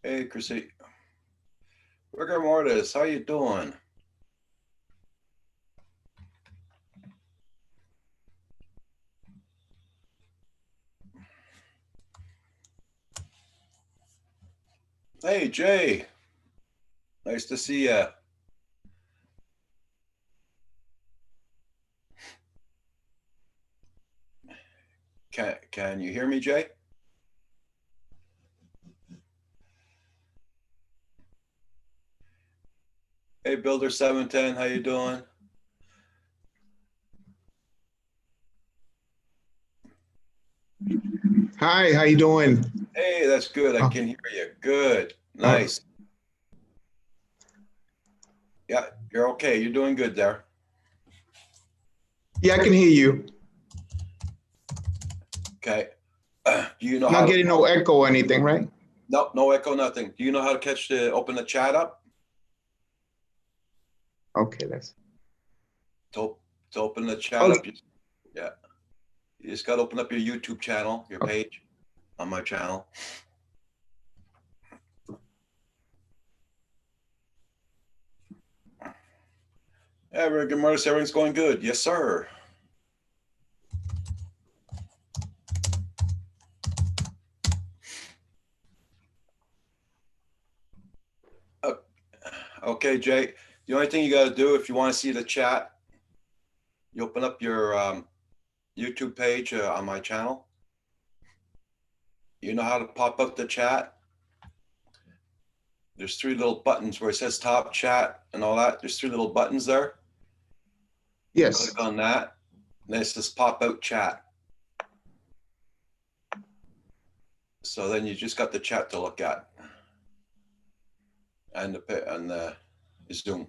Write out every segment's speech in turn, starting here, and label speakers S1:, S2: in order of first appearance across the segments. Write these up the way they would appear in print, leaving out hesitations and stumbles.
S1: Hey, Chrissy. Rigor Mortis, how you doing? Hey, Jay. Nice to see you. Can you hear me, Jay? Hey, Builder 710, how you doing?
S2: Hi, how you doing?
S1: Hey, that's good. I
S2: Oh,
S1: can hear you. Good.
S2: oh,
S1: Nice. Yeah, you're okay. You're doing good there.
S2: yeah, I can hear you.
S1: Okay. Do you know how
S2: Not
S1: to
S2: getting no echo or anything, right?
S1: no echo, nothing. Do you know how to open the chat up?
S2: Okay, that's
S1: To, to open the chat
S2: okay.
S1: up, yeah. You just got to open up your YouTube channel, your
S2: Okay.
S1: page on my channel. Yeah, Rigor Mortis, everything's going good. Yes, sir. Uh, Okay, Jay. The only thing you got to do if you want to see the chat, you open up your YouTube page on my channel. You know how to pop up the chat. There's three little buttons where it says top chat and all that. There's three little buttons there. You click
S2: Yes.
S1: on that. And then it says pop out chat. So then you just got the chat to look at and the Zoom.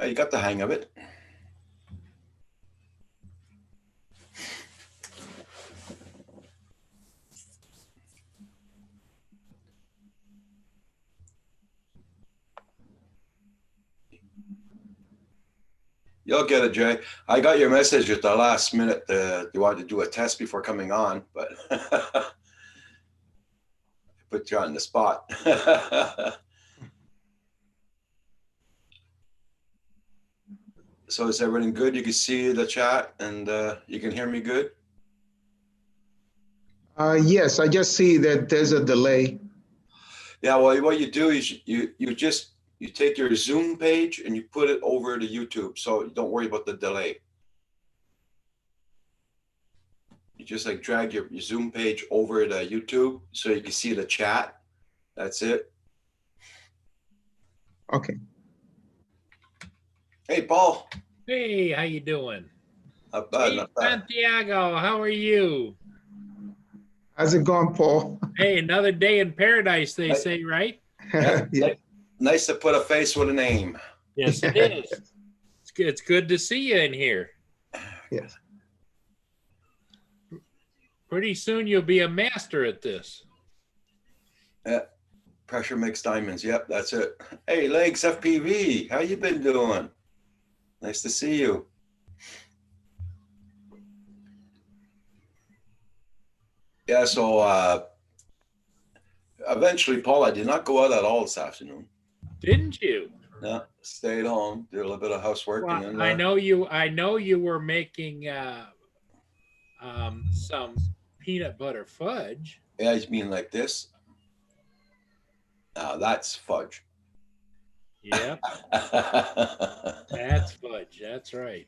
S1: You got the hang of it. You'll get it, Jay. I got your message at the last minute. You wanted to do a test before coming on, but I put you on the spot. So is everything good? You can see the chat and you can hear me good?
S2: Yes, I just see that there's a delay.
S1: Yeah, well, what you do is you take your Zoom page and you put it over to YouTube, so don't worry about the delay. You just like drag your Zoom page over to YouTube so you can see the chat. That's it.
S2: Okay.
S1: Hey, Paul.
S3: Hey, how you doing?
S1: Not bad,
S3: Hey,
S1: not bad.
S3: Santiago, how are you?
S2: How's it going, Paul?
S3: Hey, another day in paradise, they say, right?
S1: Yeah,
S2: Yeah.
S1: nice to put a face with a name.
S3: Yes, it is. It's good to see you in here.
S2: Yes.
S3: Pretty soon you'll be a master at this.
S1: Yeah, pressure makes diamonds. Yep, that's it. Hey, Legs FPV, how you been doing? Nice to see you. Yeah, so eventually, Paul, I did not go out at all this afternoon.
S3: Didn't you?
S1: No, stayed home, did a little bit of housework,
S3: Well,
S1: and then
S3: I know you were making some peanut butter fudge.
S1: yeah, he's being like this. Now that's fudge.
S3: Yep, that's fudge. That's right.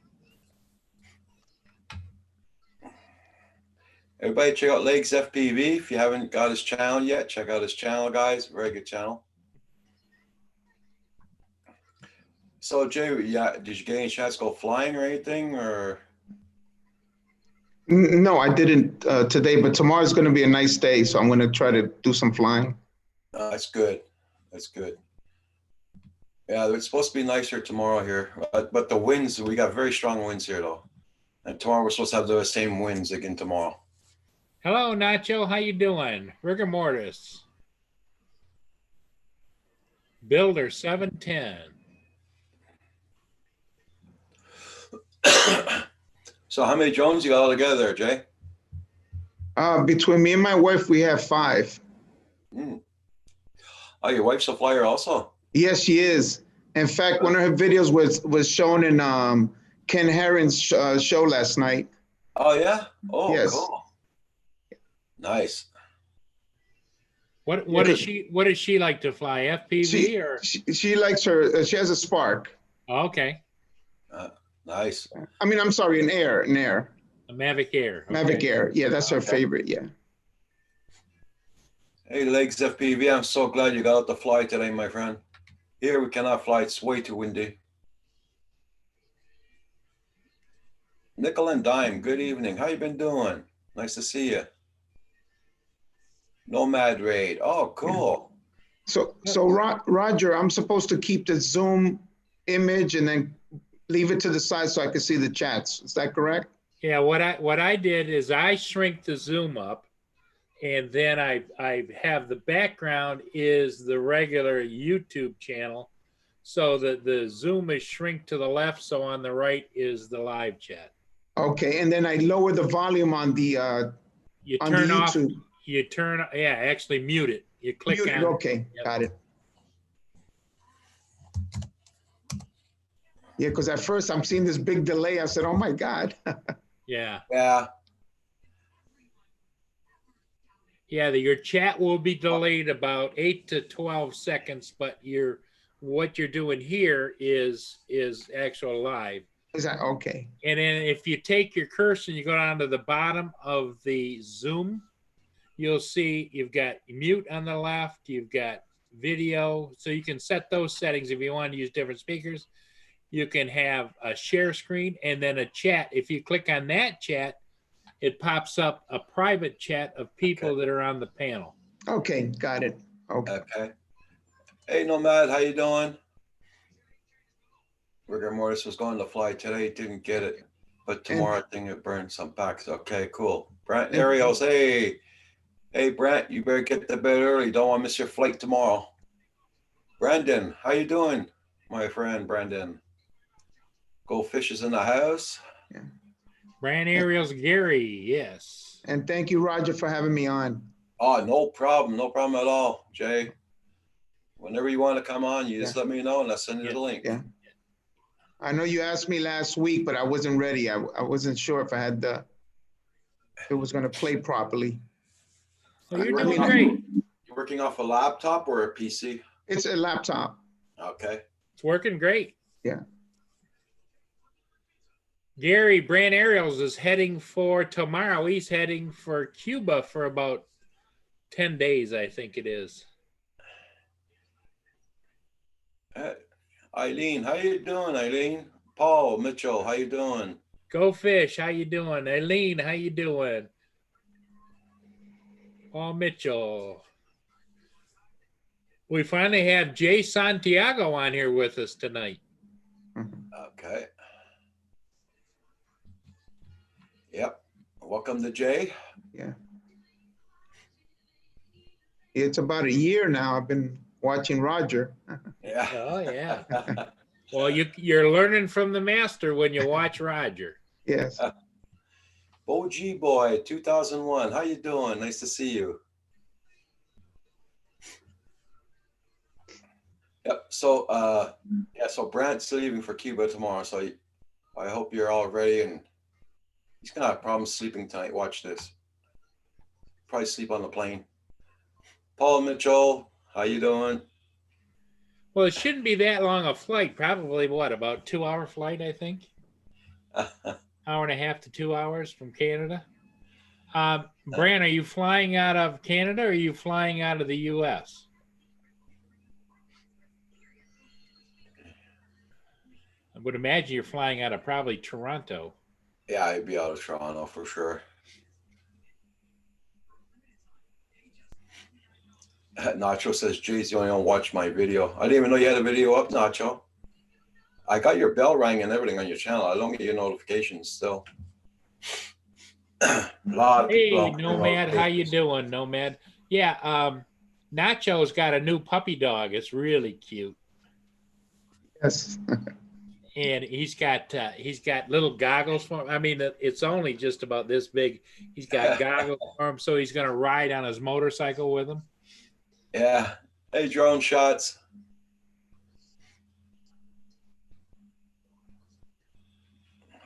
S1: Everybody, check out Legs FPV. If you haven't got his channel yet, check out his channel, guys. Very good channel. So, Jay, yeah, did you get any chance to go flying or anything, or?
S2: No, I didn't today, but tomorrow's going to be a nice day, so I'm going to try to do some flying.
S1: That's good. That's good. Yeah, it's supposed to be nicer tomorrow here, but the winds, we got very strong winds here though. And tomorrow we're supposed to have the same winds again tomorrow.
S3: Hello, Nacho. How you doing? Rigor mortis. Builder 710.
S1: So how many drones you got all together there, Jay?
S2: Between me and my wife, we have 5.
S1: Hmm. Oh, your wife's a flyer also?
S2: Yes, she is. In fact, one of her videos was shown in Ken Herron's show last night.
S1: Oh, yeah? Oh,
S2: Yes.
S1: cool. Nice.
S3: What
S2: Yeah,
S3: what does she like to fly? FPV or?
S2: she likes her. She has a Spark.
S3: Oh, okay,
S1: Nice.
S2: I mean, I'm sorry, an Air.
S3: a Mavic Air. Okay.
S2: Mavic Air. Yeah, that's her
S1: Okay.
S2: favorite. Yeah.
S1: Hey, Legs FPV, I'm so glad you got out to fly today, my friend. Here we cannot fly. It's way too windy. Nickel and Dime, good evening. How you been doing? Nice to see you. Nomad Raid. Oh, cool.
S2: So Roger, I'm supposed to keep the Zoom image and then leave it to the side so I can see the chats. Is that correct?
S3: Yeah, what I did is I shrink the zoom up, and then I have the background is the regular YouTube channel, so that the zoom is shrink to the left, so on the right is the live chat.
S2: Okay, and then I lower the volume on the
S3: You
S2: on the
S3: turn off,
S2: YouTube.
S3: you turn, yeah, actually mute it. You click
S2: Mute it.
S3: on,
S2: Okay,
S3: Yep.
S2: got it. Yeah, because at first I'm seeing this big delay. I said, "Oh my God."
S3: yeah.
S1: Yeah.
S3: Yeah, your chat will be delayed about 8 to 12 seconds, but what you're doing here is actual live.
S2: Is that okay?
S3: And then if you take your cursor and you go down to the bottom of the Zoom, you'll see you've got mute on the left, you've got video. So you can set those settings if you want to use different speakers. You can have a share screen and then a chat. If you click on that chat, it pops up a private chat of people that are on the panel.
S2: Okay, got it. Okay.
S1: Okay. Hey, Nomad, how you doing? Rigor Mortis was going to fly today, didn't get it. But tomorrow, I think it burned some packs. Okay, cool. Brent Ariels, hey. Hey, Brent, you better get to bed early. Don't want to miss your flight tomorrow. Brandon, how you doing? My friend, Brandon. Goldfish is in the house.
S2: Yeah.
S3: Brand Ariel's Gary, yes.
S2: And thank you, Roger, for having me on.
S1: Oh, no problem. No problem at all, Jay. Whenever you want to come on, you just let me know and I'll send you the link.
S2: Yeah. I know you asked me last week, but I wasn't ready. I wasn't sure if if it was going to play properly.
S3: Well, you're
S1: I
S3: doing
S1: mean,
S3: great.
S1: You're working off a laptop or a PC?
S2: It's a laptop.
S1: Okay.
S3: It's working great.
S2: Yeah.
S3: Gary, Brand Ariels is heading for tomorrow. He's heading for Cuba for about 10 days, I think it is.
S1: Eileen, how you doing, Eileen? Paul Mitchell, how you doing?
S3: Go Fish, how you doing? Eileen, how you doing? Paul Mitchell. We finally have Jay Santiago on here with us tonight.
S1: Okay. Yep. Welcome to Jay.
S2: Yeah. It's about a year now. I've been watching Roger.
S1: Yeah.
S3: Oh, yeah. Well, you're learning from the master when you watch Roger.
S2: Yes.
S1: Bo G Boy, 2001. How you doing? Nice to see you. Yep. So, yeah. So Brant's leaving for Cuba tomorrow. So I hope you're all ready. And he's gonna have problems sleeping tonight. Watch this. Probably sleep on the plane. Paul Mitchell, how you doing?
S3: Well, it shouldn't be that long a flight. Probably what, about 2-hour flight, I think. Hour and a half to 2 hours from Canada. Bran, are you flying out of Canada or are you flying out of the U.S.? I would imagine you're flying out of probably Toronto.
S1: Yeah, I'd be out of Toronto for sure. Nacho says, Jay's the only one watch my video. I didn't even know you had a video up, Nacho. I got your bell rang and everything on your channel. I don't get your notifications still.
S3: Hey, Nomad, how you doing, Nomad? Yeah, Nacho's got a new puppy dog. It's really cute.
S2: Yes.
S3: and he's got little goggles for him. I mean, it's only just about this big. He's got goggles for him, so he's going to ride on his motorcycle with him.
S1: Yeah. Hey, drone shots.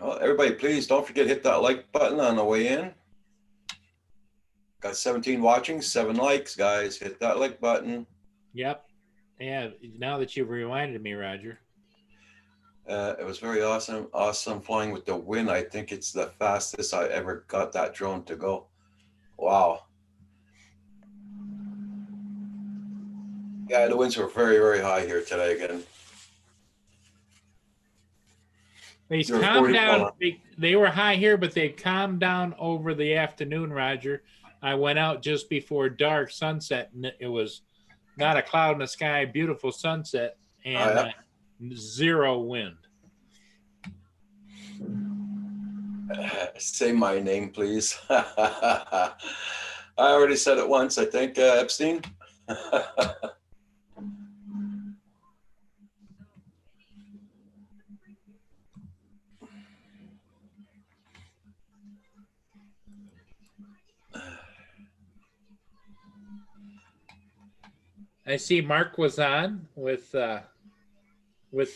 S1: Well, everybody, please don't forget to hit that like button on the way in. Got 17 watching, 7 likes, guys. Hit that like button.
S3: Yep. Yeah. Now that you've reminded me, Roger.
S1: It was very awesome. Awesome flying with the wind. I think it's the fastest I ever got that drone to go. Wow. Yeah, the winds were very, very high here today again.
S3: He's
S1: They're
S3: calmed
S1: 40
S3: down. They were high here, but they calmed down over the afternoon, Roger. I went out just before dark sunset, and it was not a cloud in the sky, beautiful sunset, and zero wind.
S1: Say my name, please. I already said it once, I think, Epstein.
S3: I see Mark was on with the what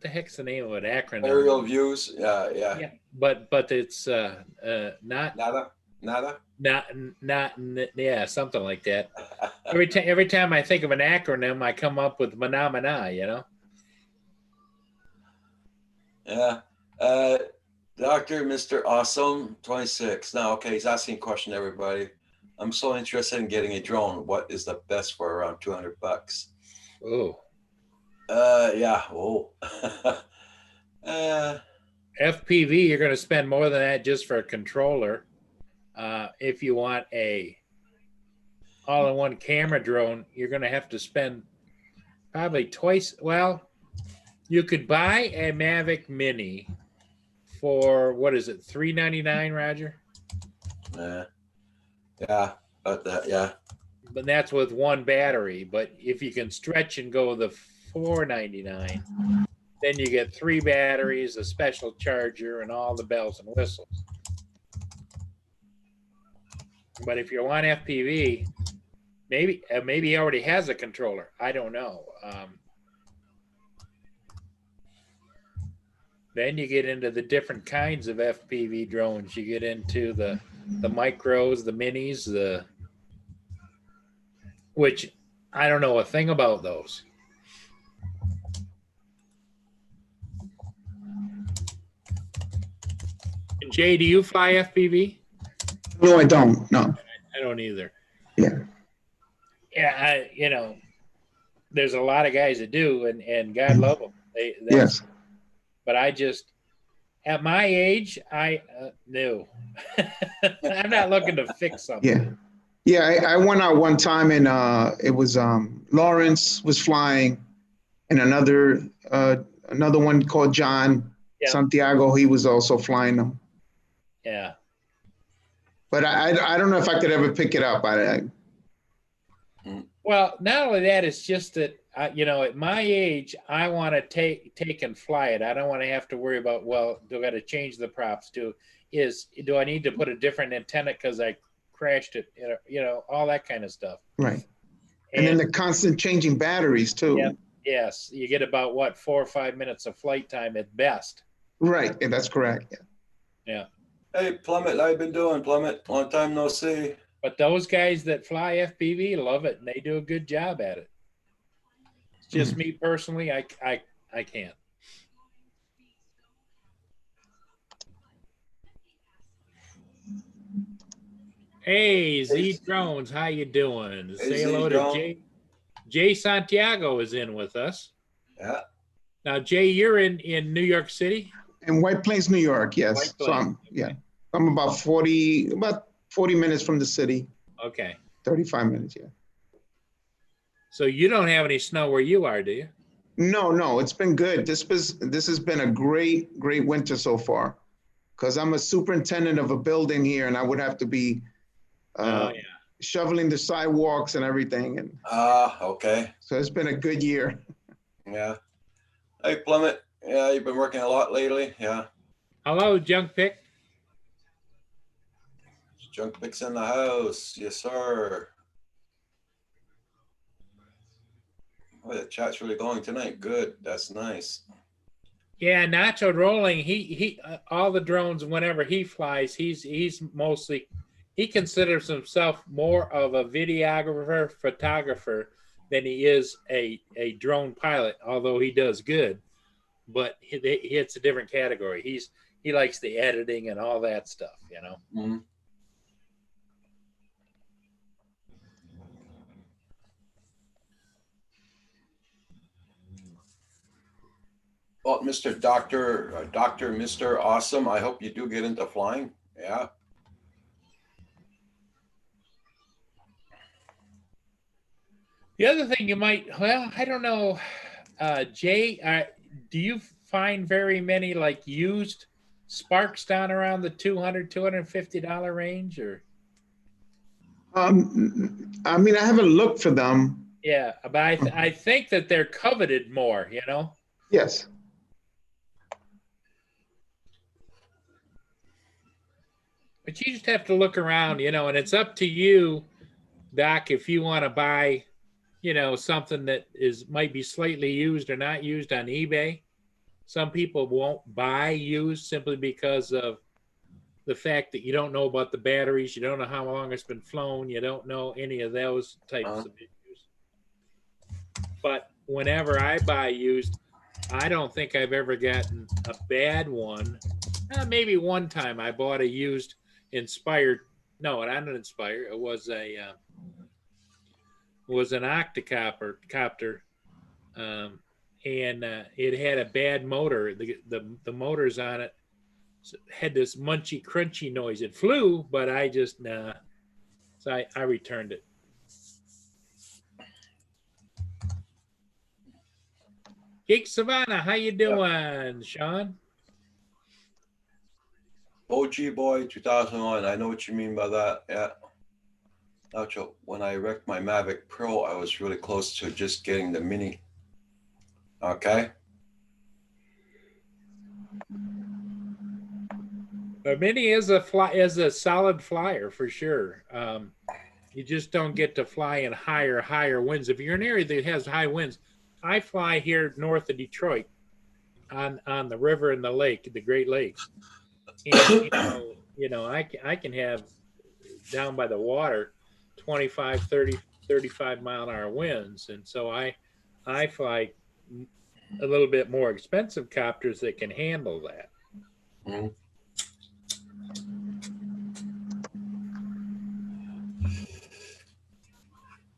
S3: the heck's the name of it? Acronym.
S1: Aerial views. Yeah.
S3: Yeah, but it's not
S1: Nada.
S3: yeah, something like that. Every time I think of an acronym, I come up with mana, you know.
S1: Yeah. Dr. Mr. Awesome 26. Now, okay, he's asking a question, everybody. I'm so interested in getting a drone. What is the best for around $200?
S3: Oh.
S1: Yeah. Oh.
S3: FPV, you're going to spend more than that just for a controller. If you want a all-in-one camera drone, you're going to have to spend probably twice. Well, you could buy a Mavic Mini for, what is it, $399, Roger?
S1: Yeah, about that, yeah.
S3: But that's with one battery. But if you can stretch and go the $499, then you get 3 batteries, a special charger, and all the bells and whistles. But if you want FPV, maybe he already has a controller. I don't know. Then you get into the different kinds of FPV drones. You get into the micros, the minis, which I don't know a thing about those. Jay, do you fly FPV?
S2: No, I don't. No.
S3: I don't either.
S2: Yeah.
S3: Yeah, there's a lot of guys that do, and God love them.
S2: Yes.
S3: But I just, at my age, no. I'm not looking to fix something.
S2: Yeah. Yeah, I went out one time and it was Lawrence was flying, and another one called John Santiago, he was also flying them.
S3: Yeah.
S2: But I don't know if I could ever pick it up.
S3: Well, not only that, it's just that at my age, I want to take and fly it. I don't want to have to worry about, well, do I got to change the props? Do I need to put a different antenna because I crashed it? All that kind of stuff.
S2: Right. And then the constant changing batteries too.
S3: Yeah. Yes, you get about 4 or 5 minutes of flight time at best.
S2: Right. Yeah, that's correct.
S3: Yeah.
S1: Hey, Plummet, how you been doing, Plummet? Long time no see.
S3: But those guys that fly FPV love it, and they do a good job at it. It's just me personally, I can't. Hey, Z Drones, how you doing?
S1: Hey,
S3: Say hello to Jay. Jay Santiago is in with us.
S1: Yeah.
S3: Now, Jay, you're in New York City?
S2: In White Plains, New York, yes.
S3: White Plains.
S2: So I'm about 40 minutes from the city.
S3: Okay.
S2: 35 minutes, yeah.
S3: So you don't have any snow where you are, do you?
S2: No, it's been good. This has been a great winter so far, because I'm a superintendent of a building here, and I would have to be shoveling the sidewalks and everything. And
S1: okay.
S2: so it's been a good year.
S1: Yeah. Hey, Plummet. Yeah, you've been working a lot lately. Yeah.
S3: Hello, Junk Pick.
S1: Junk Pick's in the house. Yes, sir. Oh, the chat's really going tonight. Good. That's nice.
S3: Yeah, Nacho Rolling. He all the drones. Whenever he flies, he's mostly he considers himself more of a videographer, photographer than he is a drone pilot. Although he does good, but it's a different category. He likes the editing and all that stuff. You know.
S1: Mm-hmm. Well, Mr. Doctor, Mr. Awesome, I hope you do get into flying. Yeah.
S3: The other thing you might, well, I don't know, Jay, do you find very many like used Sparks down around the $200-$250 range, or?
S2: I mean, I haven't looked for them.
S3: Yeah, but I think that they're coveted more, you know?
S2: Yes.
S3: But you just have to look around, you know, and it's up to you, Doc, if you want to buy, you know, something that might be slightly used or not used on eBay. Some people won't buy used simply because of the fact that you don't know about the batteries, you don't know how long it's been flown, you don't know any of those types of issues. But whenever I buy used, I don't think I've ever gotten a bad one. Maybe one time I bought a used Inspired. No, not an Inspired. It was an octocopter, and it had a bad motor. The motors on it had this munchy crunchy noise. It flew, but I just so I returned it. Geek Savannah, how you doing, Sean?
S1: OG boy 2001. I know what you mean by that. Yeah. Nacho, when I wrecked my Mavic Pro, I was really close to just getting the Mini. Okay.
S3: The Mini is a solid flyer for sure. You just don't get to fly in higher winds. If you're in an area that has high winds, I fly here north of Detroit on the river and the lake, the Great Lakes. And you know, I can have down by the water 25, 30, 35 mile an hour winds. And so I fly a little bit more expensive copters that can handle that.
S1: Mm-hmm.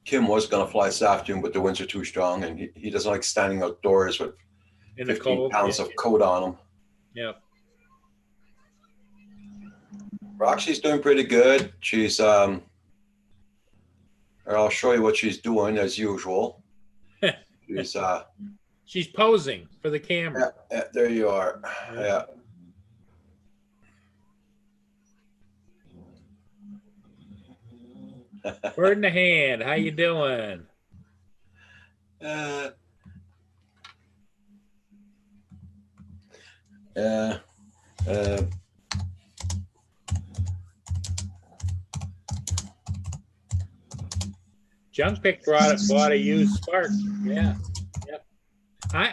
S1: Kim was going to fly this afternoon, but the winds are too strong, and he doesn't like standing outdoors with
S3: in
S1: 15 pounds of coat on him.
S3: Yeah.
S1: Roxy's doing pretty good. She's I'll show you what she's doing as usual.
S3: She's posing for the camera.
S1: Yeah, there you are. Yeah.
S3: Bird in the hand. How you doing? Junk Pick bought a used Spark. Yeah. Yep.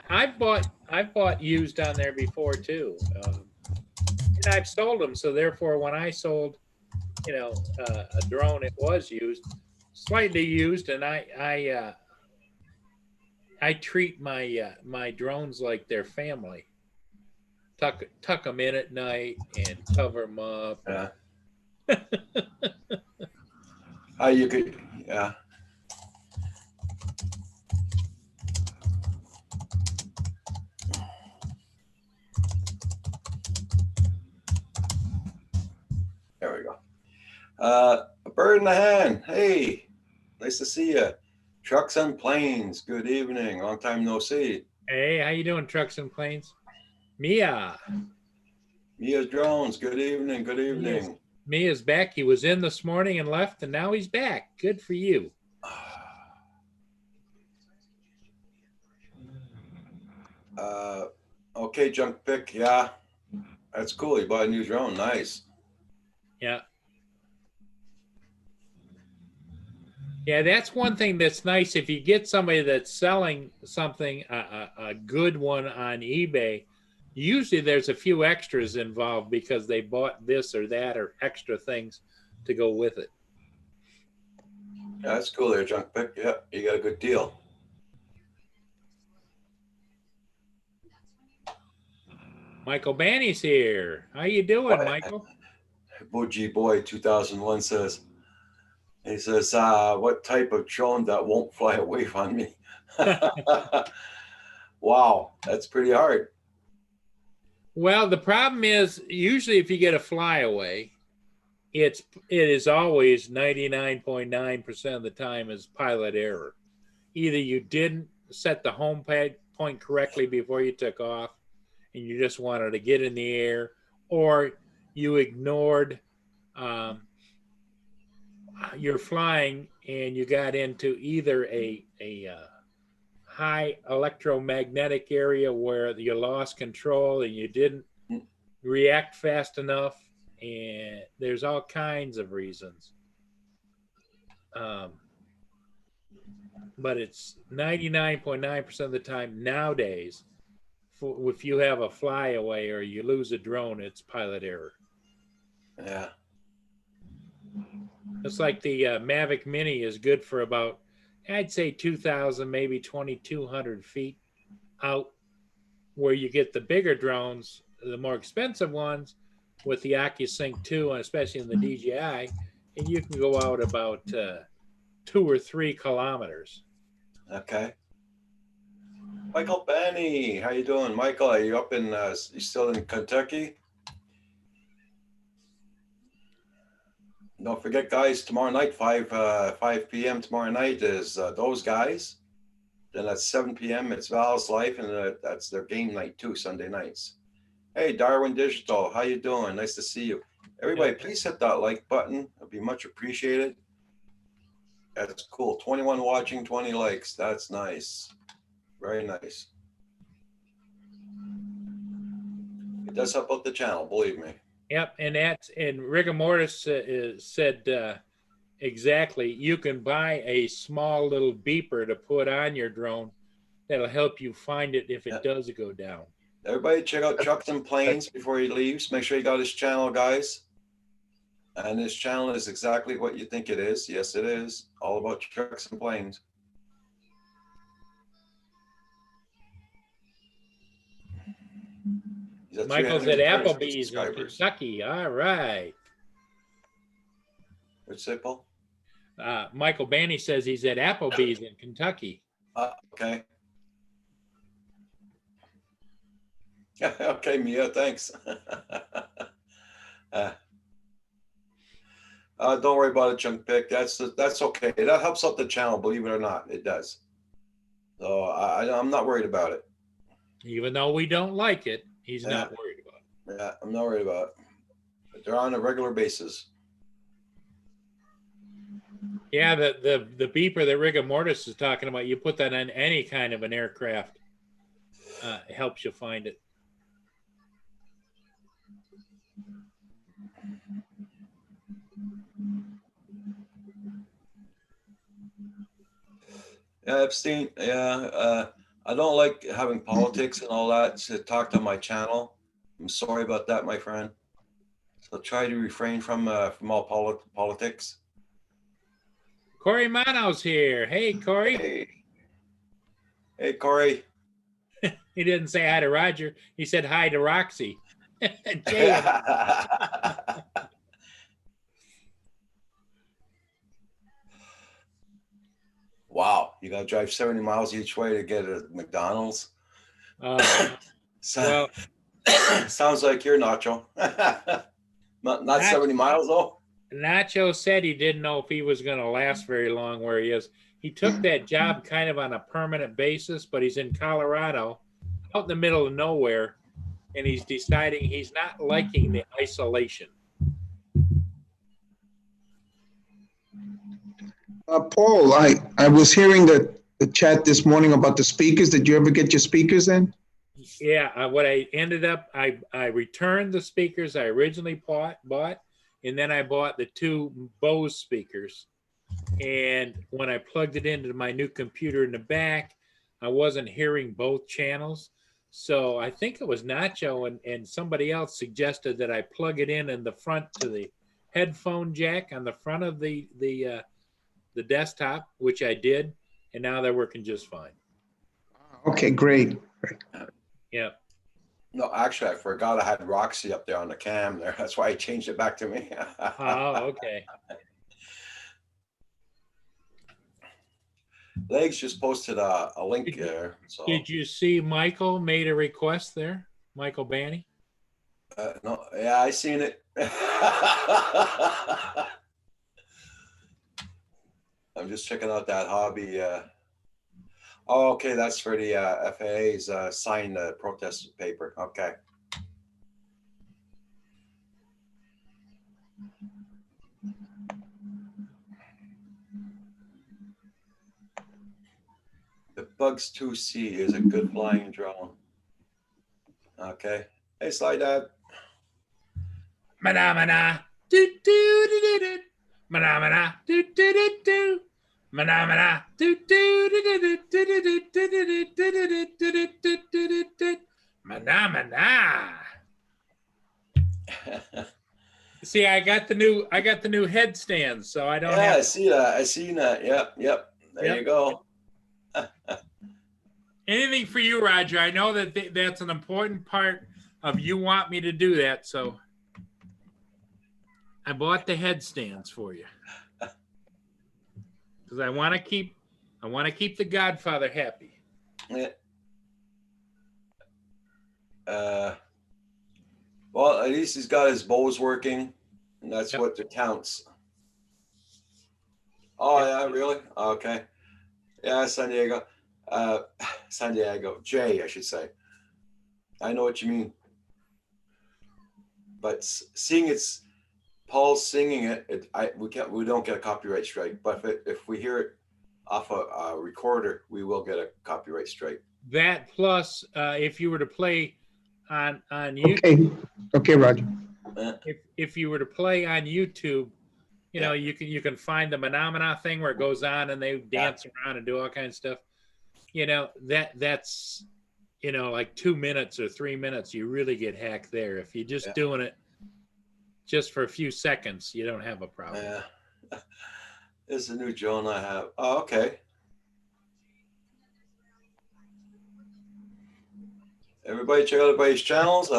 S3: I've bought used on there before too, and I've sold them. So therefore, when I sold, you know, a drone, it was used, slightly used, and I treat my drones like their family. Tuck them in at night and cover them up.
S1: Yeah. You could, yeah. There we go. A bird in the hand. Hey, nice to see you. Trucks and Planes. Good evening. Long time no see.
S3: Hey, how you doing, Trucks and Planes? Mia's
S1: Drones. Good evening. Good evening.
S3: Mia's back. He was in this morning and left, and now he's back. Good for you.
S1: Okay, Junk Pick. Yeah, that's cool. You bought a new drone. Nice.
S3: Yeah. Yeah, that's one thing that's nice. If you get somebody that's selling something, a good one on eBay, usually there's a few extras involved because they bought this or that or extra things to go with it.
S1: Yeah, that's cool there, Junk Pick. Yeah, you got a good deal.
S3: Michael Banny's here. How you doing,
S1: What?
S3: Michael?
S1: Bougie Boy 2001 says, he says, what type of drone that won't fly away from me? Wow, that's pretty hard.
S3: Well, the problem is usually if you get a flyaway, it is always 99.9% of the time is pilot error. Either you didn't set the home point correctly before you took off and you just wanted to get in the air, or you ignored you're flying and you got into either a high electromagnetic area where you lost control and you didn't react fast enough, and there's all kinds of reasons. But it's 99.9% of the time nowadays, if you have a flyaway or you lose a drone, it's pilot error.
S1: Yeah.
S3: It's like the Mavic Mini is good for about, I'd say 2,000, maybe 2,200 feet out, where you get the bigger drones, the more expensive ones with the OcuSync 2, and especially in the DJI, and you can go out about 2 or 3 kilometers.
S1: Okay. Michael Benny, how you doing? Michael, are you up in, you still in Kentucky? Don't forget, guys, tomorrow night, 5 p.m. tomorrow night is Those Guys. Then at 7 p.m. it's Val's Life, and that's their game night too, Sunday nights. Hey, Darwin Digital, how you doing? Nice to see you. Everybody, please hit that like button. It'll be much appreciated. That's cool. 21 watching, 20 likes. That's nice. Very nice. It does help out the channel, believe me.
S3: Yep, and Rigor Mortis said exactly. You can buy a small little beeper to put on your drone that'll help you find it if it does go down.
S1: Everybody, check out Trucks and Planes before he leaves. Make sure you got his channel, guys. And his channel is exactly what you think it is. Yes, it is. All about trucks and planes.
S3: Michael's at Applebee's in Kentucky. All right.
S1: What'd you say, Paul?
S3: Michael Banny says he's at Applebee's in Kentucky.
S1: Okay. Okay, Mia, thanks. Don't worry about it, Chunk Pick. That's okay. That helps out the channel, believe it or not. It does. So I'm not worried about it.
S3: Even though we don't like it, he's not worried about it.
S1: Yeah, I'm not worried about it. But they're on a regular basis.
S3: Yeah, the beeper that Rigor Mortis is talking about, you put that on any kind of an aircraft. It helps you find it.
S1: Yeah, Epstein. Yeah, I don't like having politics and all that to talk on my channel. I'm sorry about that, my friend. So try to refrain from all politics.
S3: Corey Mano's here. Hey, Corey.
S1: Hey, Corey.
S3: He didn't say hi to Roger. He said hi to Roxy.
S1: Wow, you gotta drive 70 miles each way to get a McDonald's.
S3: Well,
S1: sounds like you're Nacho. not 70 miles though.
S3: Nacho said he didn't know if he was going to last very long where he is. He took that job kind of on a permanent basis, but he's in Colorado, out in the middle of nowhere, and he's deciding he's not liking the isolation.
S2: Paul, I was hearing the chat this morning about the speakers. Did you ever get your speakers in?
S3: Yeah, what I ended up, I returned the speakers I originally bought, and then I bought the two Bose speakers. And when I plugged it into my new computer in the back, I wasn't hearing both channels. So I think it was Nacho and somebody else suggested that I plug it in the front to the headphone jack on the front of the desktop, which I did, and now they're working just fine.
S2: Okay, great.
S3: Yeah.
S1: No, actually, I forgot I had Roxy up there on the cam there. That's why I changed it back to me.
S3: Oh, okay.
S1: Legs just posted a link there. So
S3: Did you see Michael made a request there? Michael Banny?
S1: no, yeah, I seen it. I'm just checking out that hobby. Oh, okay, that's for the FAA's signed protest paper. Okay. The Bugs 2C is a good flying drone. Okay. Hey, Sly Dad.
S3: Mana do do do do. Mana do do do do. Mana do do do do do do. Mana. See, I got the new headstand, so I don't
S1: Yeah,
S3: have
S1: I see that. I seen that. Yep, yep. There
S3: Yep.
S1: you go.
S3: anything for you, Roger. I know that that's an important part of you want me to do that, so I bought the headstands for you because I want to keep the Godfather happy.
S1: Yeah. Well, at least he's got his bows working, and that's
S3: Yep.
S1: what counts. Oh,
S3: Yep.
S1: yeah, really? Okay. Yeah, San Diego. San Diego. Jay, I should say. I know what you mean. But seeing it's Paul singing it, we don't get a copyright strike. But if we hear it off a recorder, we will get a copyright strike.
S3: That plus, if you were to play on YouTube,
S2: Okay, Roger.
S3: if you were to play on YouTube, you know, you can find the Phenomena thing where it goes on and they dance around and do all kinds of stuff. You know, that's you know, like 2 minutes or 3 minutes, you really get hacked there. If you're just doing it just for a few seconds, you don't have a problem.
S1: Yeah. This is a new drone I have. Oh, okay. Everybody check out everybody's channels.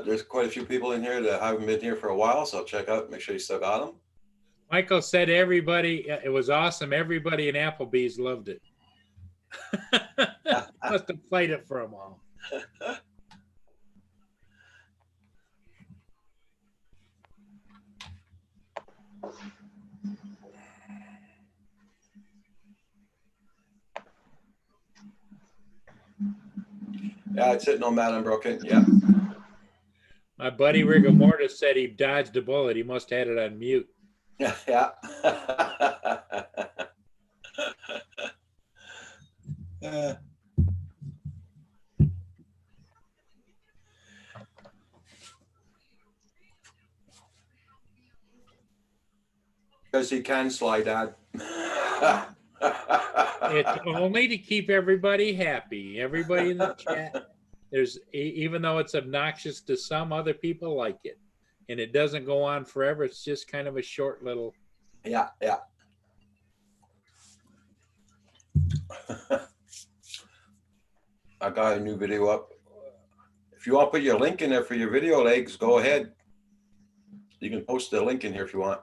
S1: There's quite a few people in here that haven't been here for a while, so check out, make sure you still got them.
S3: Michael said everybody, it was awesome. Everybody in Applebee's loved it. Must have played it for them all.
S1: Yeah, it's hitting on Madam Broken. Yeah.
S3: My buddy Rigor Mortis said he dodged a bullet. He must have had it on mute.
S1: Yeah. Yeah. Because he can slide that.
S3: It's only to keep everybody happy. Everybody in the chat. Even though it's obnoxious to some, other people like it, and it doesn't go on forever. It's just kind of a short little.
S1: Yeah. I got a new video up. If you want to put your link in there for your video, Legs, go ahead. You can post the link in here if you want.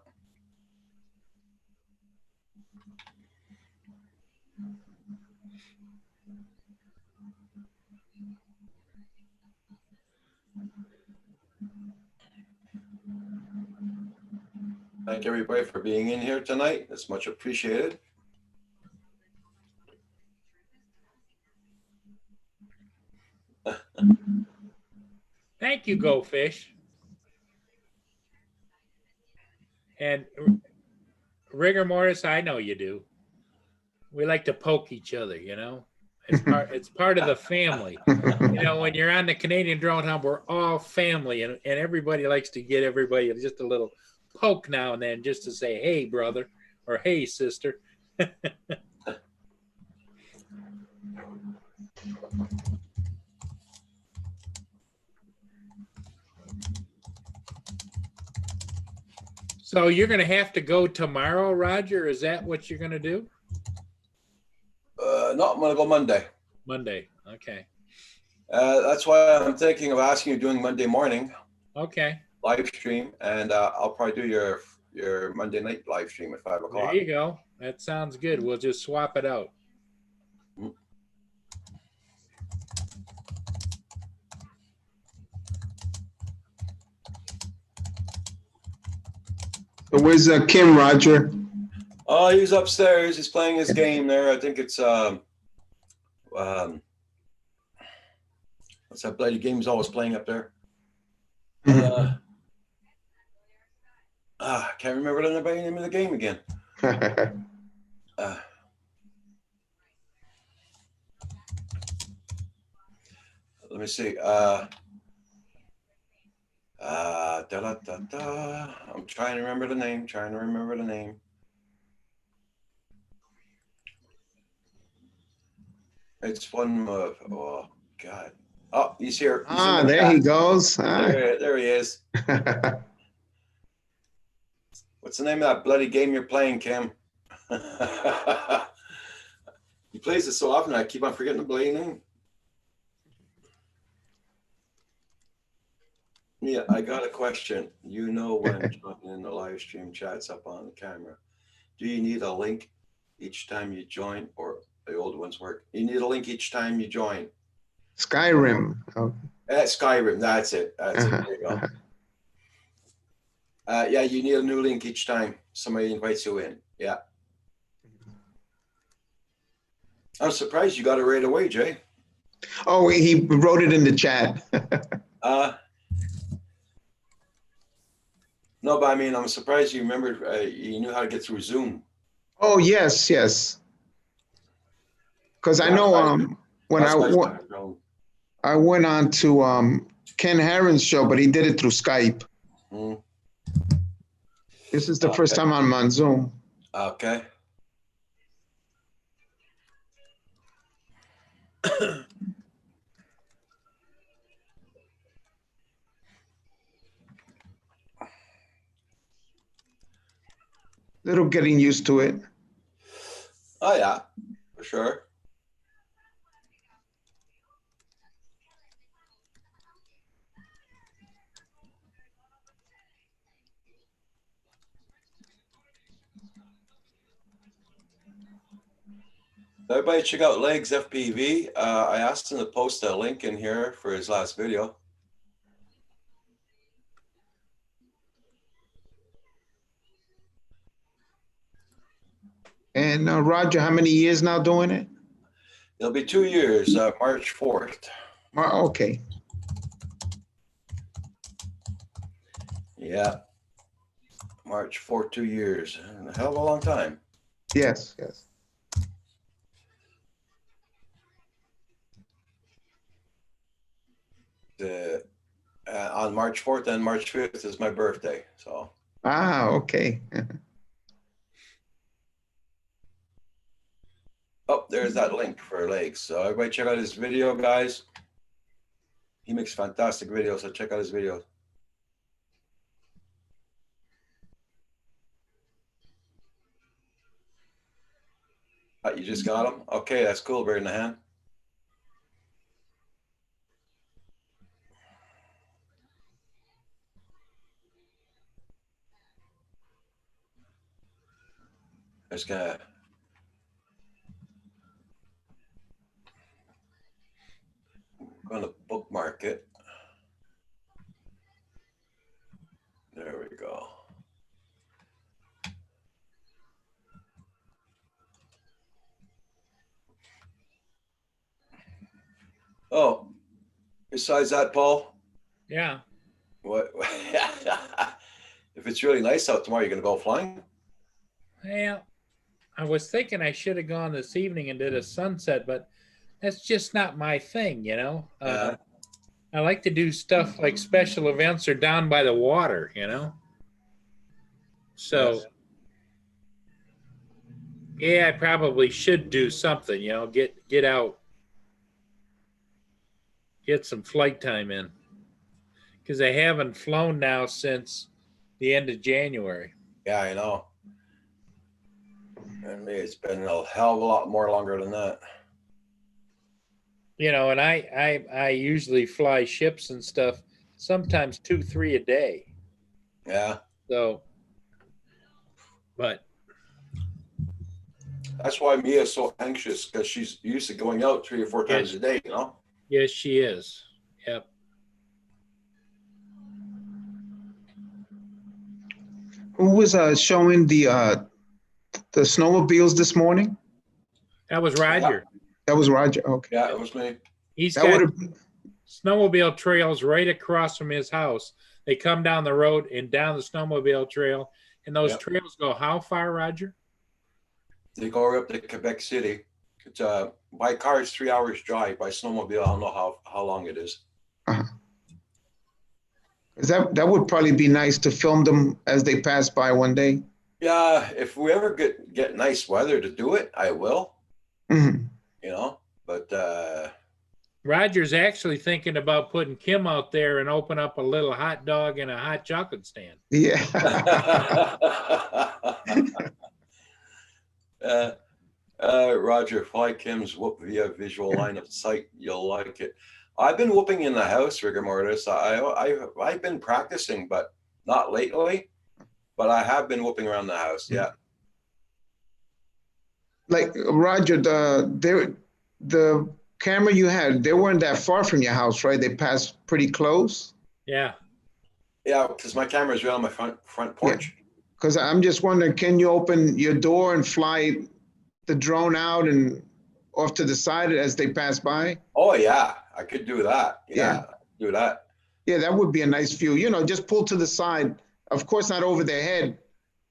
S1: Thank everybody for being in here tonight. It's much appreciated.
S3: Thank you, Go Fish. And Rigor Mortis, I know you do. We like to poke each other, you know. It's part of the family. You know, when you're on the Canadian Drone Hunt, we're all family, and everybody likes to get everybody just a little poke now and then, just to say, "Hey, brother," or "Hey, sister." So you're going to have to go tomorrow, Roger? Is that what you're going to do?
S1: No, I'm gonna go Monday.
S3: Monday. Okay.
S1: That's why I'm thinking of asking you doing Monday morning
S3: Okay.
S1: live stream, and I'll probably do your Monday night live stream at 5
S3: There
S1: o'clock.
S3: you go. That sounds good. We'll just swap it out.
S2: So where's Kim, Roger?
S1: Oh, he's upstairs. He's playing his game there. I think it's what's that bloody game he's always playing up there? I can't remember the name of the game again. Let me see. I'm trying to remember the name. It's one of, oh God. Oh, he's here. He's in the
S2: there
S1: chat.
S2: he goes.
S1: There he is. What's the name of that bloody game you're playing, Kim? He plays it so often, I keep on forgetting the bloody name. Yeah, I got a question. You know when joining in the live stream chat's up on the camera. Do you need a link each time you join, or the old ones work? You need a link each time you join.
S2: Skyrim. Oh.
S1: Skyrim, that's it. That's it. There you go. Yeah, you need a new link each time somebody invites you in. Yeah. I'm surprised you got it right away, Jay.
S2: Oh, he wrote it in the chat.
S1: No, but I mean, I'm surprised you remembered, you knew how to get through Zoom.
S2: Oh, yes. Because I know when I went on to Ken Herron's show, but he did it through Skype.
S1: Mm.
S2: This is the first time I'm on Zoom.
S1: Okay.
S2: Little getting used to it.
S1: Oh yeah, for sure. Everybody check out Legs FPV. I asked him to post a link in here for his last video.
S2: And Roger, how many years now doing it?
S1: It'll be 2 years, March 4th.
S2: Okay.
S1: Yeah. March 4th, 2 years. A hell of a long time.
S2: Yes.
S1: On March 4th and March 5th is my birthday. So.
S2: Okay.
S1: Oh, there's that link for Legs. So everybody check out his video, guys. He makes fantastic videos, so check out his videos. You just got him? Okay, that's cool. Bird in the hand. Just gonna bookmark it. There we go. Oh, besides that, Paul?
S3: Yeah.
S1: What? If it's really nice out tomorrow, you're going to go flying?
S3: Well, I was thinking I should have gone this evening and did a sunset, but that's just not my thing, you know.
S1: Yeah.
S3: I like to do stuff like special events or down by the water, you know. So
S1: Yes.
S3: yeah, I probably should do something, you know, get out, get some flight time in, because I haven't flown now since the end of January.
S1: Yeah, I know. I mean, it's been a hell of a lot more longer than that.
S3: You know, and I usually fly ships and stuff, sometimes 2, 3 a day.
S1: Yeah.
S3: So, but
S1: That's why Mia's so anxious, because she's used to going out 3 or 4 times
S3: Yes.
S1: a day, you know?
S3: yes, she is. Yep.
S2: Who was showing the snowmobiles this morning?
S3: That was Roger.
S2: That was Roger. Okay.
S1: Yeah, it was me.
S3: He's
S2: That
S3: got
S2: would have.
S3: snowmobile trails right across from his house. They come down the road and down the snowmobile trail, and those
S1: Yep.
S3: trails go how far, Roger?
S1: They go up to Quebec City. It's by car it's 3 hours drive. By snowmobile, I don't know how long it is.
S2: That would probably be nice to film them as they pass by one day.
S1: Yeah, if we ever get nice weather to do it, I will.
S2: Mhm.
S1: You know, but
S3: Roger's actually thinking about putting Kim out there and open up a little hot dog and a hot chocolate stand.
S2: Yeah.
S1: Roger, fly Kim's whoop via visual line of sight. You'll like it. I've been whooping in the house, rigor mortis. I've been practicing, but not lately. But I have been whooping around the house. Yeah.
S2: Like Roger, the camera you had, they weren't that far from your house, right? They passed pretty close.
S3: Yeah.
S1: Yeah, because my camera's right on my front porch.
S2: Because I'm just wondering, can you open your door and fly the drone out and off to the side as they pass by?
S1: Oh yeah, I could do that. Yeah, do that.
S2: Yeah, that would be a nice view. You know, just pull to the side. Of course, not over their head,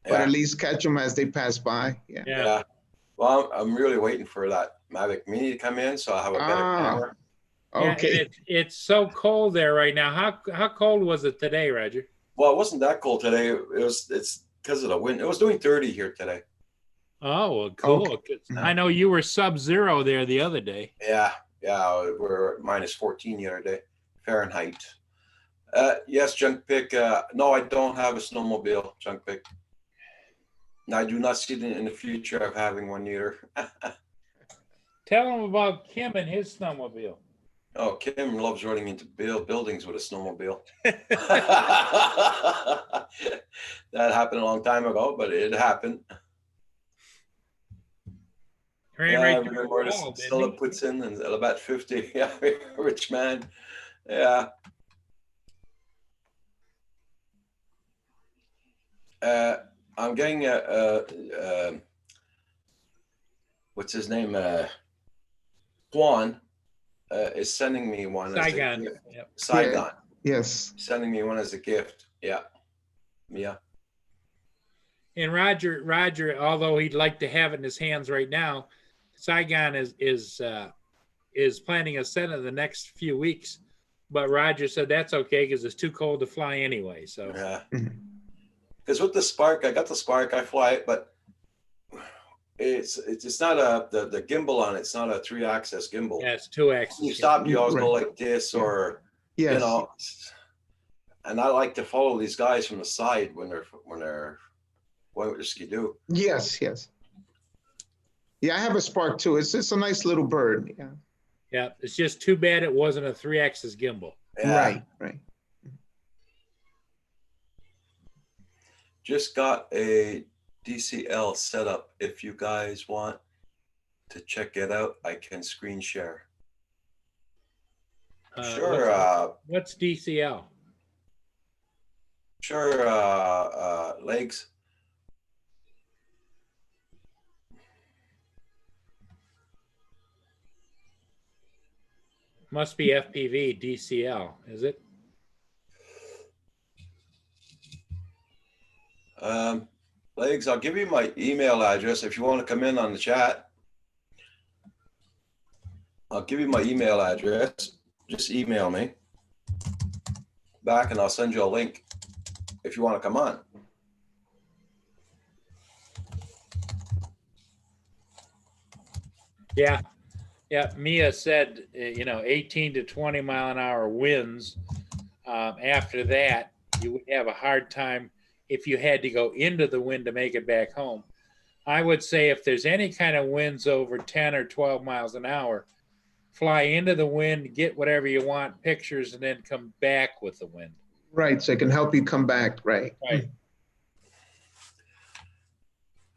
S2: but
S1: Yeah.
S2: at least catch them as they pass by. Yeah.
S3: Yeah.
S1: Well, I'm really waiting for that Mavic Mini to come in, so I'll have a better camera.
S3: Yeah, and
S2: Okay.
S3: it's so cold there right now. How cold was it today, Roger?
S1: Well, it wasn't that cold today. It's because of the wind. It was doing 30 here today.
S3: Oh, well, cool.
S2: Okay.
S3: I know you were sub-zero there the other day.
S1: Yeah, we're minus 14 the other day, Fahrenheit. Yes, Junk Pick. No, I don't have a snowmobile, Junk Pick. I do not see it in the future of having one either.
S3: Tell him about Kim and his snowmobile.
S1: Oh, Kim loves running into buildings with a snowmobile. That happened a long time ago, but it happened.
S3: Ran right through the wall, didn't
S1: Stella
S3: he?
S1: puts in and about 50. Yeah, rich man. Yeah. I'm getting what's his name? Juan is sending me one. as a
S3: Saigon.
S1: gift.
S3: Yep.
S1: Saigon.
S2: Yes.
S1: Sending me one as a gift. Yeah. Yeah.
S3: And Roger, although he'd like to have it in his hands right now, Saigon is planning a set in the next few weeks. But Roger said that's okay because it's too cold to fly anyway. So
S1: Yeah.
S2: Mhm.
S1: Because with the Spark, I got the Spark, I fly it, but it's not the gimbal on it. It's not a 3-axis gimbal.
S3: yeah, it's 2 axis.
S1: When you stop, you always go
S2: Right.
S1: like this, or
S2: Yes.
S1: you know. And I like to follow these guys from the side when they're going with their skidoo.
S2: Yes. Yes. Yeah, I have a Spark too. It's a nice little bird. Yeah.
S3: Yeah, it's just too bad it wasn't a 3-axis gimbal.
S1: Yeah.
S2: Right. Right.
S1: Just got a DCL setup. If you guys want to check it out, I can screen share. Sure.
S3: What's DCL?
S1: Sure. Legs.
S3: Must be FPV DCL, is it?
S1: Legs, I'll give you my email address if you want to come in on the chat. I'll give you my email address. Just email me back and I'll send you a link if you want to come on.
S3: Yeah. Yeah. Mia said, 18 to 20 mile an hour winds. After that, you would have a hard time if you had to go into the wind to make it back home. I would say if there's any kind of winds over 10 or 12 miles an hour, fly into the wind, get whatever you want, pictures, and then come back with the wind.
S2: Right, so it can help you come back, right?
S3: Right.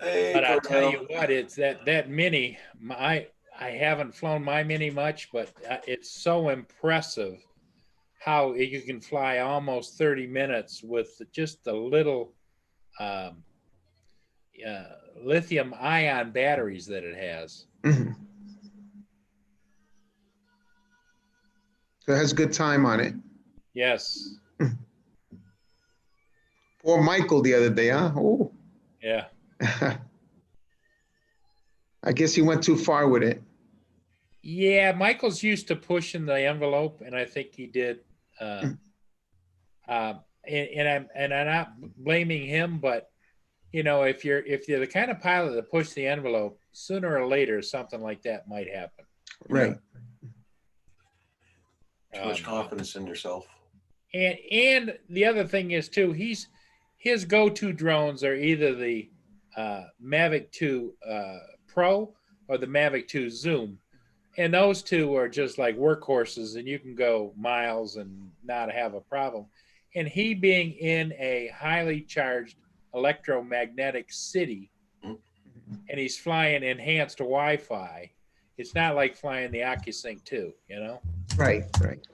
S1: Hey,
S3: But I'll tell
S1: Cornell.
S3: you what, it's that Mini. I haven't flown my Mini much, but it's so impressive how you can fly almost 30 minutes with just the little lithium ion batteries that it has.
S2: Mhm. So it has good time on it.
S3: Yes.
S2: Poor Michael the other day, huh? Oh.
S3: Yeah.
S2: I guess he went too far with it.
S3: Yeah, Michael's used to pushing the envelope, and I think he did. And I'm not blaming him, but if you're the kind of pilot that push the envelope, sooner or later something like that might happen.
S2: Right.
S1: Too much confidence in yourself.
S3: And the other thing is too, his go-to drones are either the Mavic 2 Pro or the Mavic 2 Zoom. And those two are just like workhorses, and you can go miles and not have a problem. And he being in a highly charged electromagnetic city, and he's flying enhanced Wi-Fi, it's not like flying the OcuSync 2,
S2: Right, right.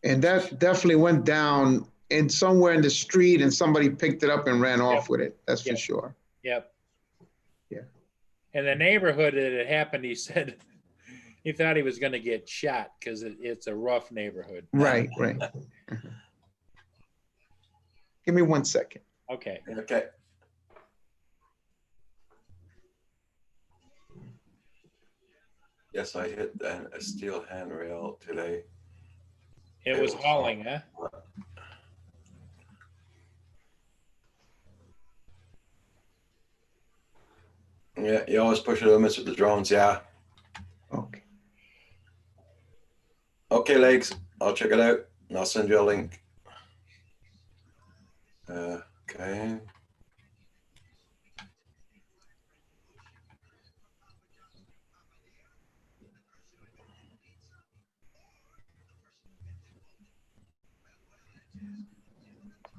S2: And that definitely went down in somewhere in the street, and somebody picked it up and ran off with it. That's for sure.
S3: Yep.
S2: Yeah.
S3: And the neighborhood that it happened, he said he thought he was going to get shot because it's a rough neighborhood.
S2: Right, right. Give me 1 second.
S3: Okay.
S1: Okay. Yes, I hit a steel handrail today.
S3: It was hauling, huh?
S1: Yeah, you always push the limits with the drones, yeah.
S2: Okay.
S1: Okay, legs, I'll check it out and I'll send you a link. Okay.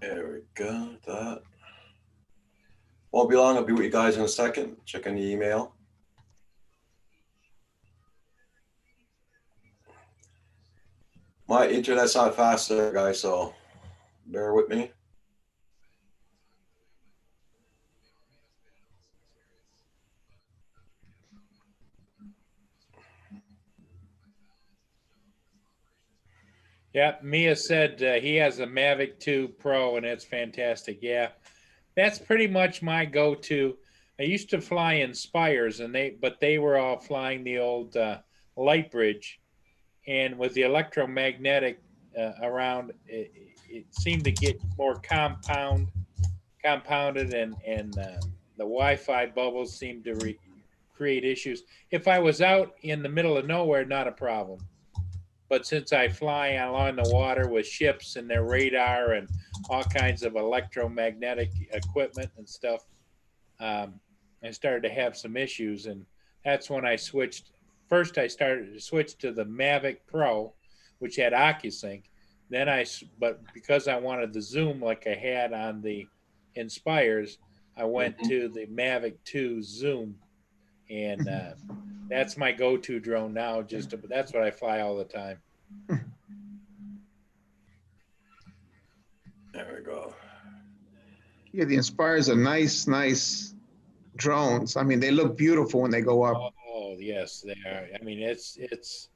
S1: There we go, that. Won't be long, I'll be with you guys in a second, checking the email. My internet's not fast there, guys, so bear with me.
S3: Yeah, Mia said he has a Mavic 2 Pro and it's fantastic. Yeah, that's pretty much my go-to. I used to fly Inspires, but they were all flying the old Lightbridge, and with the electromagnetic around, it seemed to get more compounded, and the Wi-Fi bubbles seemed to create issues. If I was out in the middle of nowhere, not a problem. But since I fly along the water with ships and their radar and all kinds of electromagnetic equipment and stuff, I started to have some issues, and that's when I switched. First, I started to switch to the Mavic Pro, which had OcuSync. But because I wanted the zoom like I had on the Inspires, I went to the Mavic 2 Zoom, and that's my go-to drone now. That's what I fly all the time.
S1: There we go.
S2: Yeah, the Inspires are nice drones. I mean, they look beautiful when they go up.
S3: Oh yes, they are. I mean, it's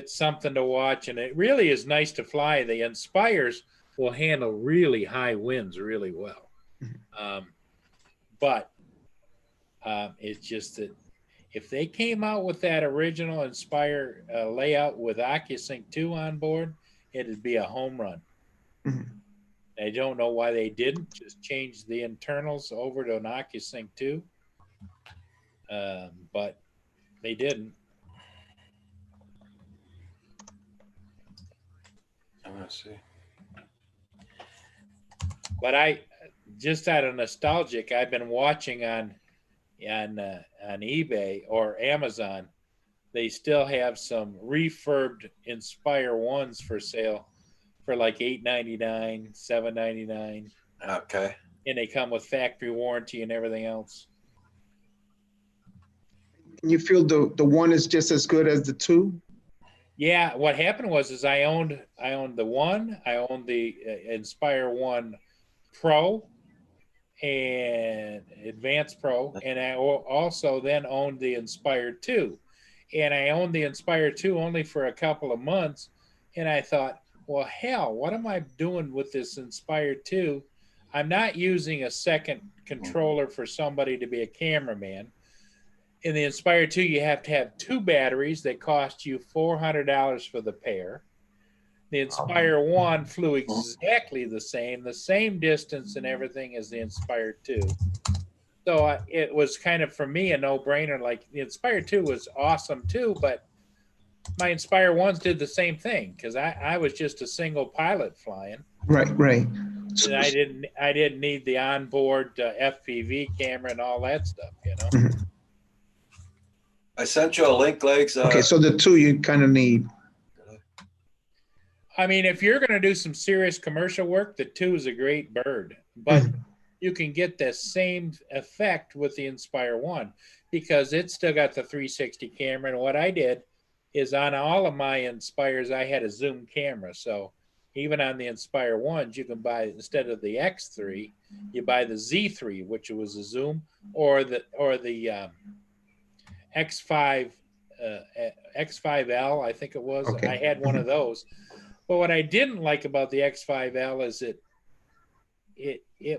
S3: something to watch, and it really is nice to fly. The Inspires will handle really high winds really well, but it's just that If they came out with that original Inspire layout with OcuSync 2 on board, it'd be a home run.
S2: Mhm.
S3: I don't know why they didn't just change the internals over to an OcuSync 2, but they didn't.
S1: I'm gonna see.
S3: But I just out of nostalgic, I've been watching on eBay or Amazon. They still have some refurbed Inspire ones for sale for like $8.99, $7.99,
S1: Okay.
S3: and they come with factory warranty and everything else.
S2: And you feel the one is just as good as the two?
S3: Yeah, what happened was I owned the one, I owned the Inspire One Pro and Advanced Pro, and I also then owned the Inspire 2. And I owned the Inspire 2 only for a couple of months, and I thought, well, hell, what am I doing with this Inspire 2? I'm not using a second controller for somebody to be a cameraman. In the Inspire 2, you have to have two batteries that cost you $400 for the pair. The Inspire 1 flew exactly the same distance and everything as the Inspire 2. So it was kind of, for me, a no-brainer. Like, the Inspire 2 was awesome too, but my Inspire 1s did the same thing because I was just a single pilot flying.
S2: Right, right.
S3: And I didn't need the onboard FPV camera and all that stuff, you know.
S2: Mhm.
S1: I sent you a link, Legs.
S2: Okay, so the two you kind of need.
S3: I mean, if you're going to do some serious commercial work, the 2 is a great bird, but you can get the same effect with the Inspire 1 because it's still got the 360 camera. And what I did is on all of my Inspires, I had a zoom camera. So even on the Inspire 1s, you can buy, instead of the X3, you buy the Z3, which was a zoom, or the X5, X5L, I think it was.
S2: Okay.
S3: I had one of those. But what I didn't like about the X5L is it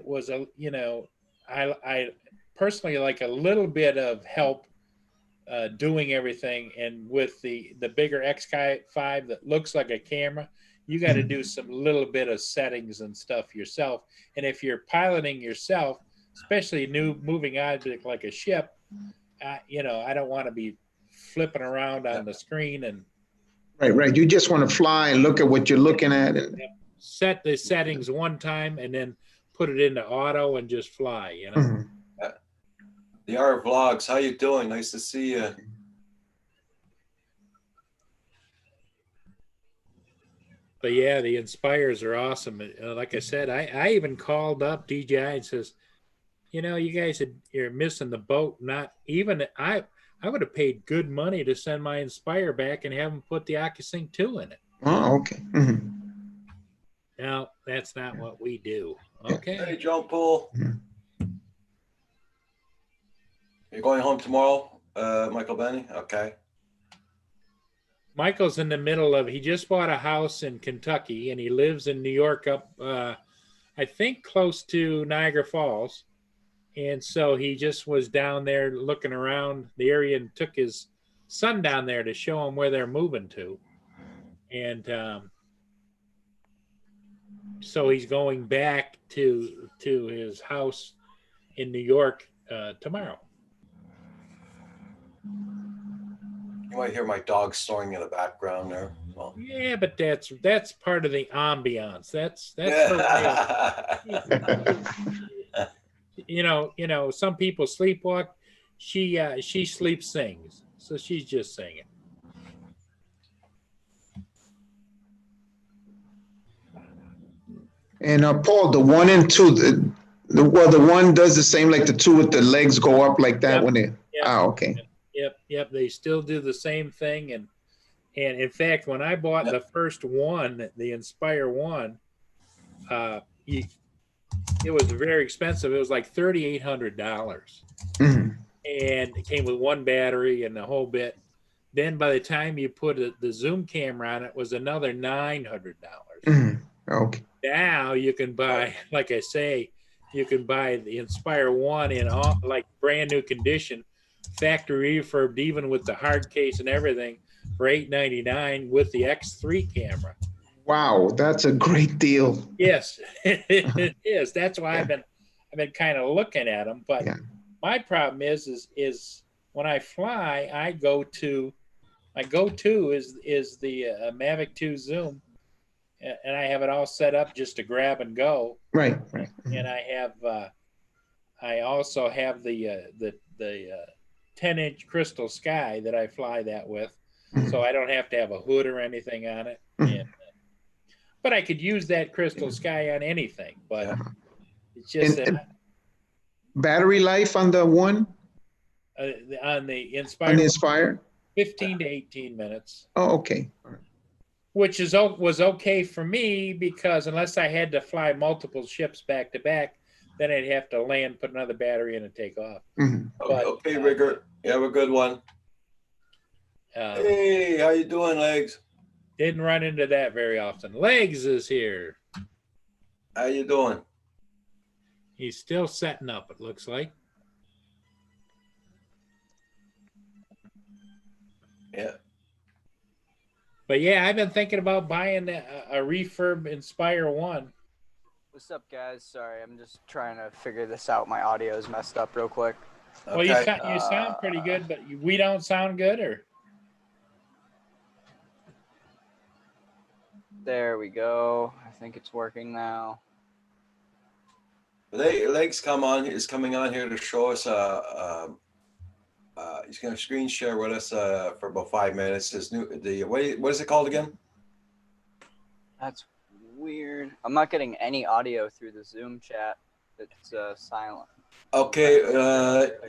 S3: was a, you know, I personally like a little bit of help doing everything, and with the bigger X5 that looks like a camera, you got to do some little bit of settings and stuff yourself. And if you're piloting yourself, especially a new moving object like a ship, you know, I don't want to be flipping around on the screen and
S2: Right. You just want to fly and look at what you're looking at. And
S3: set the settings one time and then put it into auto and just fly, you know.
S2: Mhm.
S1: The Art Vlogs, how you doing? Nice to see you.
S3: But yeah, the Inspires are awesome. Like I said, I even called up DJI and says, you know, you guys you're missing the boat. Not even I would have paid good money to send my Inspire back and have them put the OcuSync 2 in it.
S2: Oh, okay. Mhm.
S3: No, that's not what we do.
S1: Hey,
S3: Okay.
S1: John Poole. You're going home tomorrow, Michael Benny? Okay.
S3: Michael's in the middle of, he just bought a house in Kentucky and he lives in New York up, I think close to Niagara Falls. And so he just was down there looking around the area and took his son down there to show him where they're moving to. And so he's going back to his house in New York tomorrow.
S1: You might hear my dog snoring in the background there. Well,
S3: Yeah, but that's part of the ambiance. That's you know, some people sleepwalk. She sleep sings, so she's just singing.
S2: And Paul, the 1 and 2, the one does the same like the 2 with the legs go up like that.
S3: Yep.
S2: When it.
S3: Yep.
S2: Oh, okay.
S3: Yep. They still do the same thing, and in fact, when I bought the first one, the Inspire 1, it was very expensive. It was like $3,800,
S2: Mhm.
S3: and it came with one battery and the whole bit. Then by the time you put the zoom camera on, it was another $900.
S2: Mhm. Okay.
S3: Now you can buy, like I say, you can buy the Inspire 1 in all, like brand new condition factory refurbed, even with the hard case and everything, for $899 with the X3 camera.
S2: Wow, that's a great deal.
S3: Yes, it is. That's why
S2: Yeah.
S3: I've been kind of looking at them. But
S2: Yeah.
S3: my problem is when I fly, my go-to is the Mavic 2 Zoom, and I have it all set up just to grab and go.
S2: Right, right.
S3: And I also have the 10-inch Crystal Sky that I fly that with, so I don't have to have a hood or anything on it.
S2: Mhm.
S3: And, but I could use that Crystal Sky on anything. But
S1: Yeah.
S3: it's just
S2: And
S3: that
S2: battery life on the one,
S3: on the
S2: on
S3: Inspire,
S2: the Inspire?
S3: 15 to 18 minutes,
S2: Oh, okay. All right.
S3: which was okay for me because unless I had to fly multiple ships back to back, then I'd have to land, put another battery in, and take off.
S2: Mhm.
S3: But,
S1: Okay, Rigger. You have a good one. Hey, how you doing, Legs?
S3: Didn't run into that very often. Legs is here.
S1: How you doing?
S3: He's still setting up, it looks like.
S1: Yeah.
S3: But yeah, I've been thinking about buying a refurb Inspire 1.
S4: What's up, guys? Sorry, I'm just trying to figure this out. My audio is messed up real quick.
S3: Well,
S1: Okay.
S3: you sound pretty good, but we don't sound good, or?
S4: There we go. I think it's working now.
S1: Legs is coming on here to show us he's going to screen share with us for about 5 minutes. What is it called again?
S4: That's weird. I'm not getting any audio through the Zoom chat. It's silent.
S1: Okay,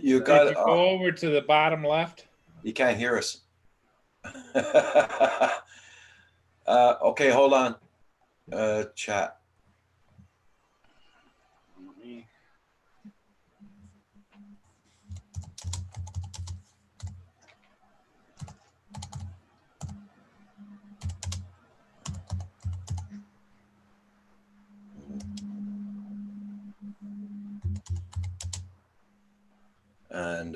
S1: you
S3: If
S1: got
S3: you go over to the bottom left.
S1: you can't hear us. Okay, hold on. Chat.
S4: Let me-
S1: And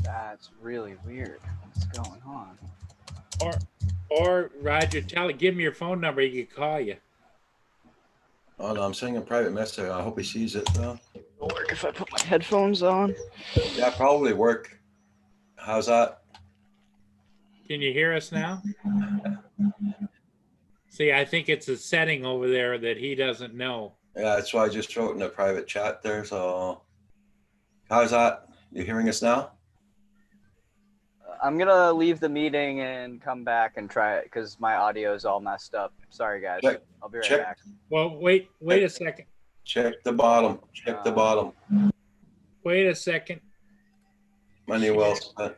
S4: That's really weird. What's going on?
S3: Or Roger, give him your phone number. He can call you.
S1: oh no, I'm sending a private message. I hope he sees it though.
S4: It'll work if I put my headphones on.
S1: Yeah, probably work. How's that?
S3: Can you hear us now? See, I think it's a setting over there that he doesn't know.
S1: Yeah, that's why I just wrote in a private chat there. So, how's that? You hearing us now?
S4: I'm gonna leave the meeting and come back and try it because my audio is all messed up. Sorry, guys. I'll be right
S1: check.
S4: back.
S3: Well, wait a second.
S1: Check the bottom. Check the bottom.
S3: Wait a second.
S1: Money well spent.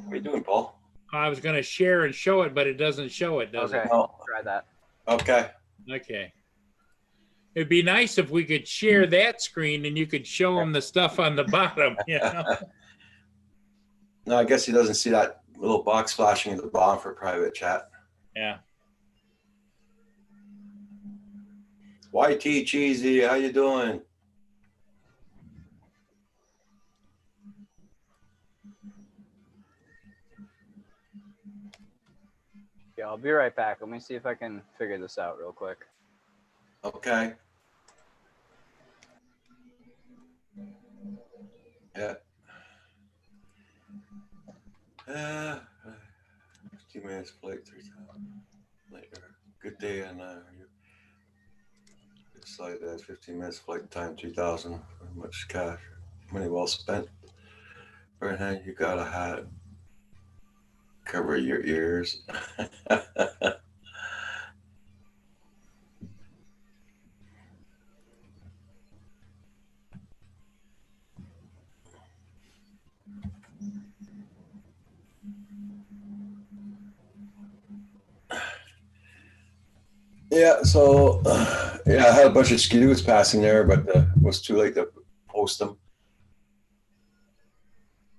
S1: What are you doing, Paul?
S3: I was going to share and show it, but it doesn't show it, does
S4: Okay,
S3: it?
S1: No.
S4: try that.
S1: Okay.
S3: Okay. It'd be nice if we could share that screen and you could show them the stuff on the bottom. You know?
S1: No, I guess he doesn't see that little box flashing at the bottom for private chat.
S3: Yeah.
S1: YT Cheesy, how you doing?
S4: Yeah, I'll be right back. Let me see if I can figure this out real quick.
S1: Okay. Yeah. 15 minutes flight, 3 times later. Good day, and it's like that. 15 minutes flight time, 2,000. Much cash, money well spent. Bernhard, you got a hat. Cover your ears. Yeah, so yeah, I had a bunch of skidoos passing there, but it was too late to post them.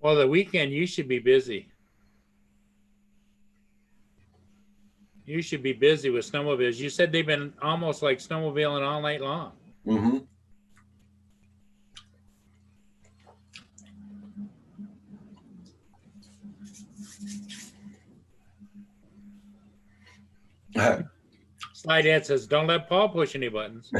S3: Well, the weekend you should be busy. You should be busy with snowmobiles. You said they've been almost like snowmobiling all night long.
S1: Mm-hmm.
S3: Slide Dad says, don't let Paul push any buttons.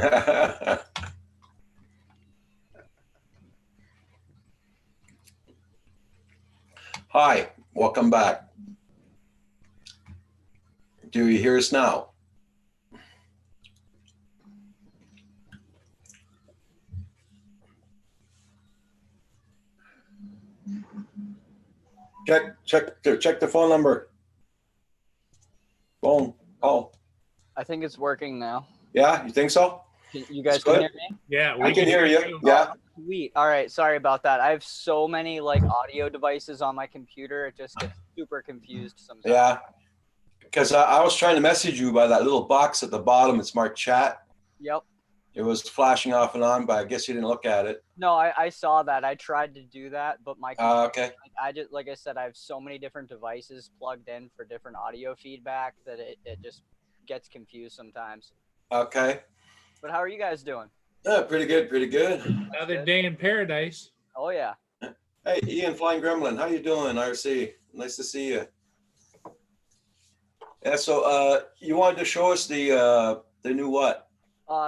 S1: Hi, welcome back. Do you hear us now? Check the phone number. Phone call.
S4: I think it's working now.
S1: Yeah, you think so?
S4: You guys
S1: It's
S4: can
S1: good.
S4: hear me?
S3: Yeah,
S1: I can hear you.
S3: too.
S1: Yeah.
S4: Sweet. All right. Sorry about that. I have so many like audio devices on my computer. It just gets super confused sometimes.
S1: Yeah. Because I was trying to message you by that little box at the bottom. It's marked chat.
S4: Yep.
S1: It was flashing off and on, but I guess you didn't look at it.
S4: No, I saw that. I tried to do that, but my
S1: Okay.
S4: I just, like I said, I have so many different devices plugged in for different audio feedback that it just gets confused sometimes.
S1: Okay.
S4: But how are you guys doing?
S1: Pretty good. Pretty good.
S3: Another day in paradise.
S4: Oh yeah.
S1: Hey, Ian Flying Gremlin, how you doing? IRC, nice to see you. Yeah. So, you wanted to show us the new what?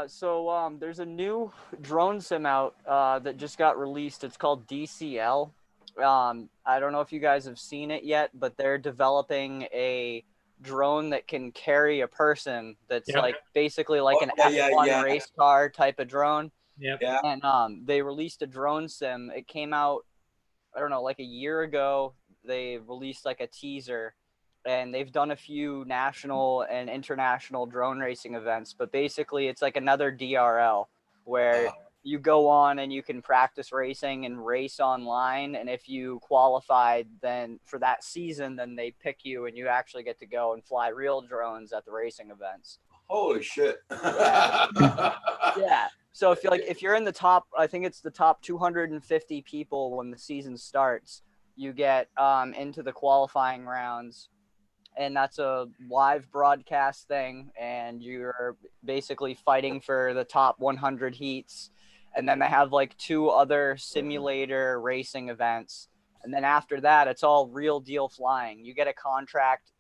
S4: So there's a new drone sim out that just got released. It's called DCL. I don't know if you guys have seen it yet, but they're developing a drone that can carry a person that's
S3: Yep.
S4: like basically like an
S1: Yeah,
S4: F1
S1: yeah.
S4: race car type of drone.
S3: Yep.
S1: Yeah.
S4: And they released a drone sim. It came out, I don't know, like a year ago. They released like a teaser, and they've done a few national and international drone racing events. But basically, it's like another DRL where you go on and you can practice racing and race online. And if you qualified then for that season, then they pick you and you actually get to go and fly real drones at the racing events.
S1: Holy shit.
S4: Yeah. So if you're in the top, I think it's the top 250 people when the season starts, you get into the qualifying rounds, and that's a live broadcast thing, and you're basically fighting for the top 100 heats. And then they have like 2 other simulator racing events, and then after that it's all real deal flying. You get a contract,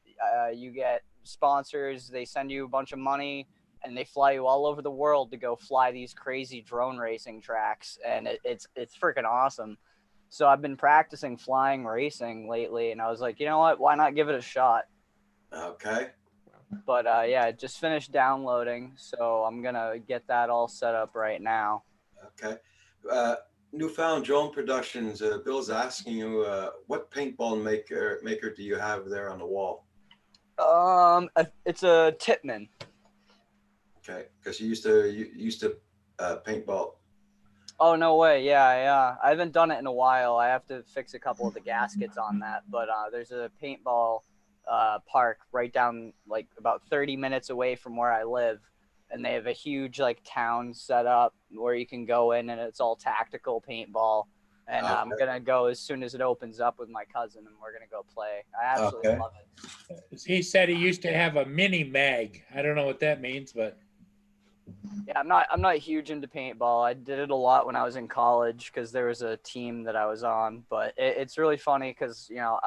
S4: you get sponsors, they send you a bunch of money, and they fly you all over the world to go fly these crazy drone racing tracks, and it's freaking awesome. So I've been practicing flying racing lately, and I was like, you know what, why not give it a shot?
S1: Okay.
S4: But yeah, it just finished downloading, so I'm gonna get that all set up right now.
S1: Okay. Newfound Drone Productions, Bill's asking you, what paintball maker do you have there on the wall?
S4: It's a Tippmann.
S1: Okay, because you used to paintball.
S4: Oh, no way. Yeah. I haven't done it in a while. I have to fix a couple of the gaskets on that. But there's a paintball park right down like about 30 minutes away from where I live. And they have a huge like town set up where you can go in, and it's all tactical paintball. And I'm going to go as soon as it opens up with my cousin, and we're going to go play. I absolutely love it.
S3: He said he used to have a mini mag. I don't know what that means, but
S4: Yeah, I'm not huge into paintball. I did it a lot when I was in college because there was a team that I was on. But it's really funny because, you know,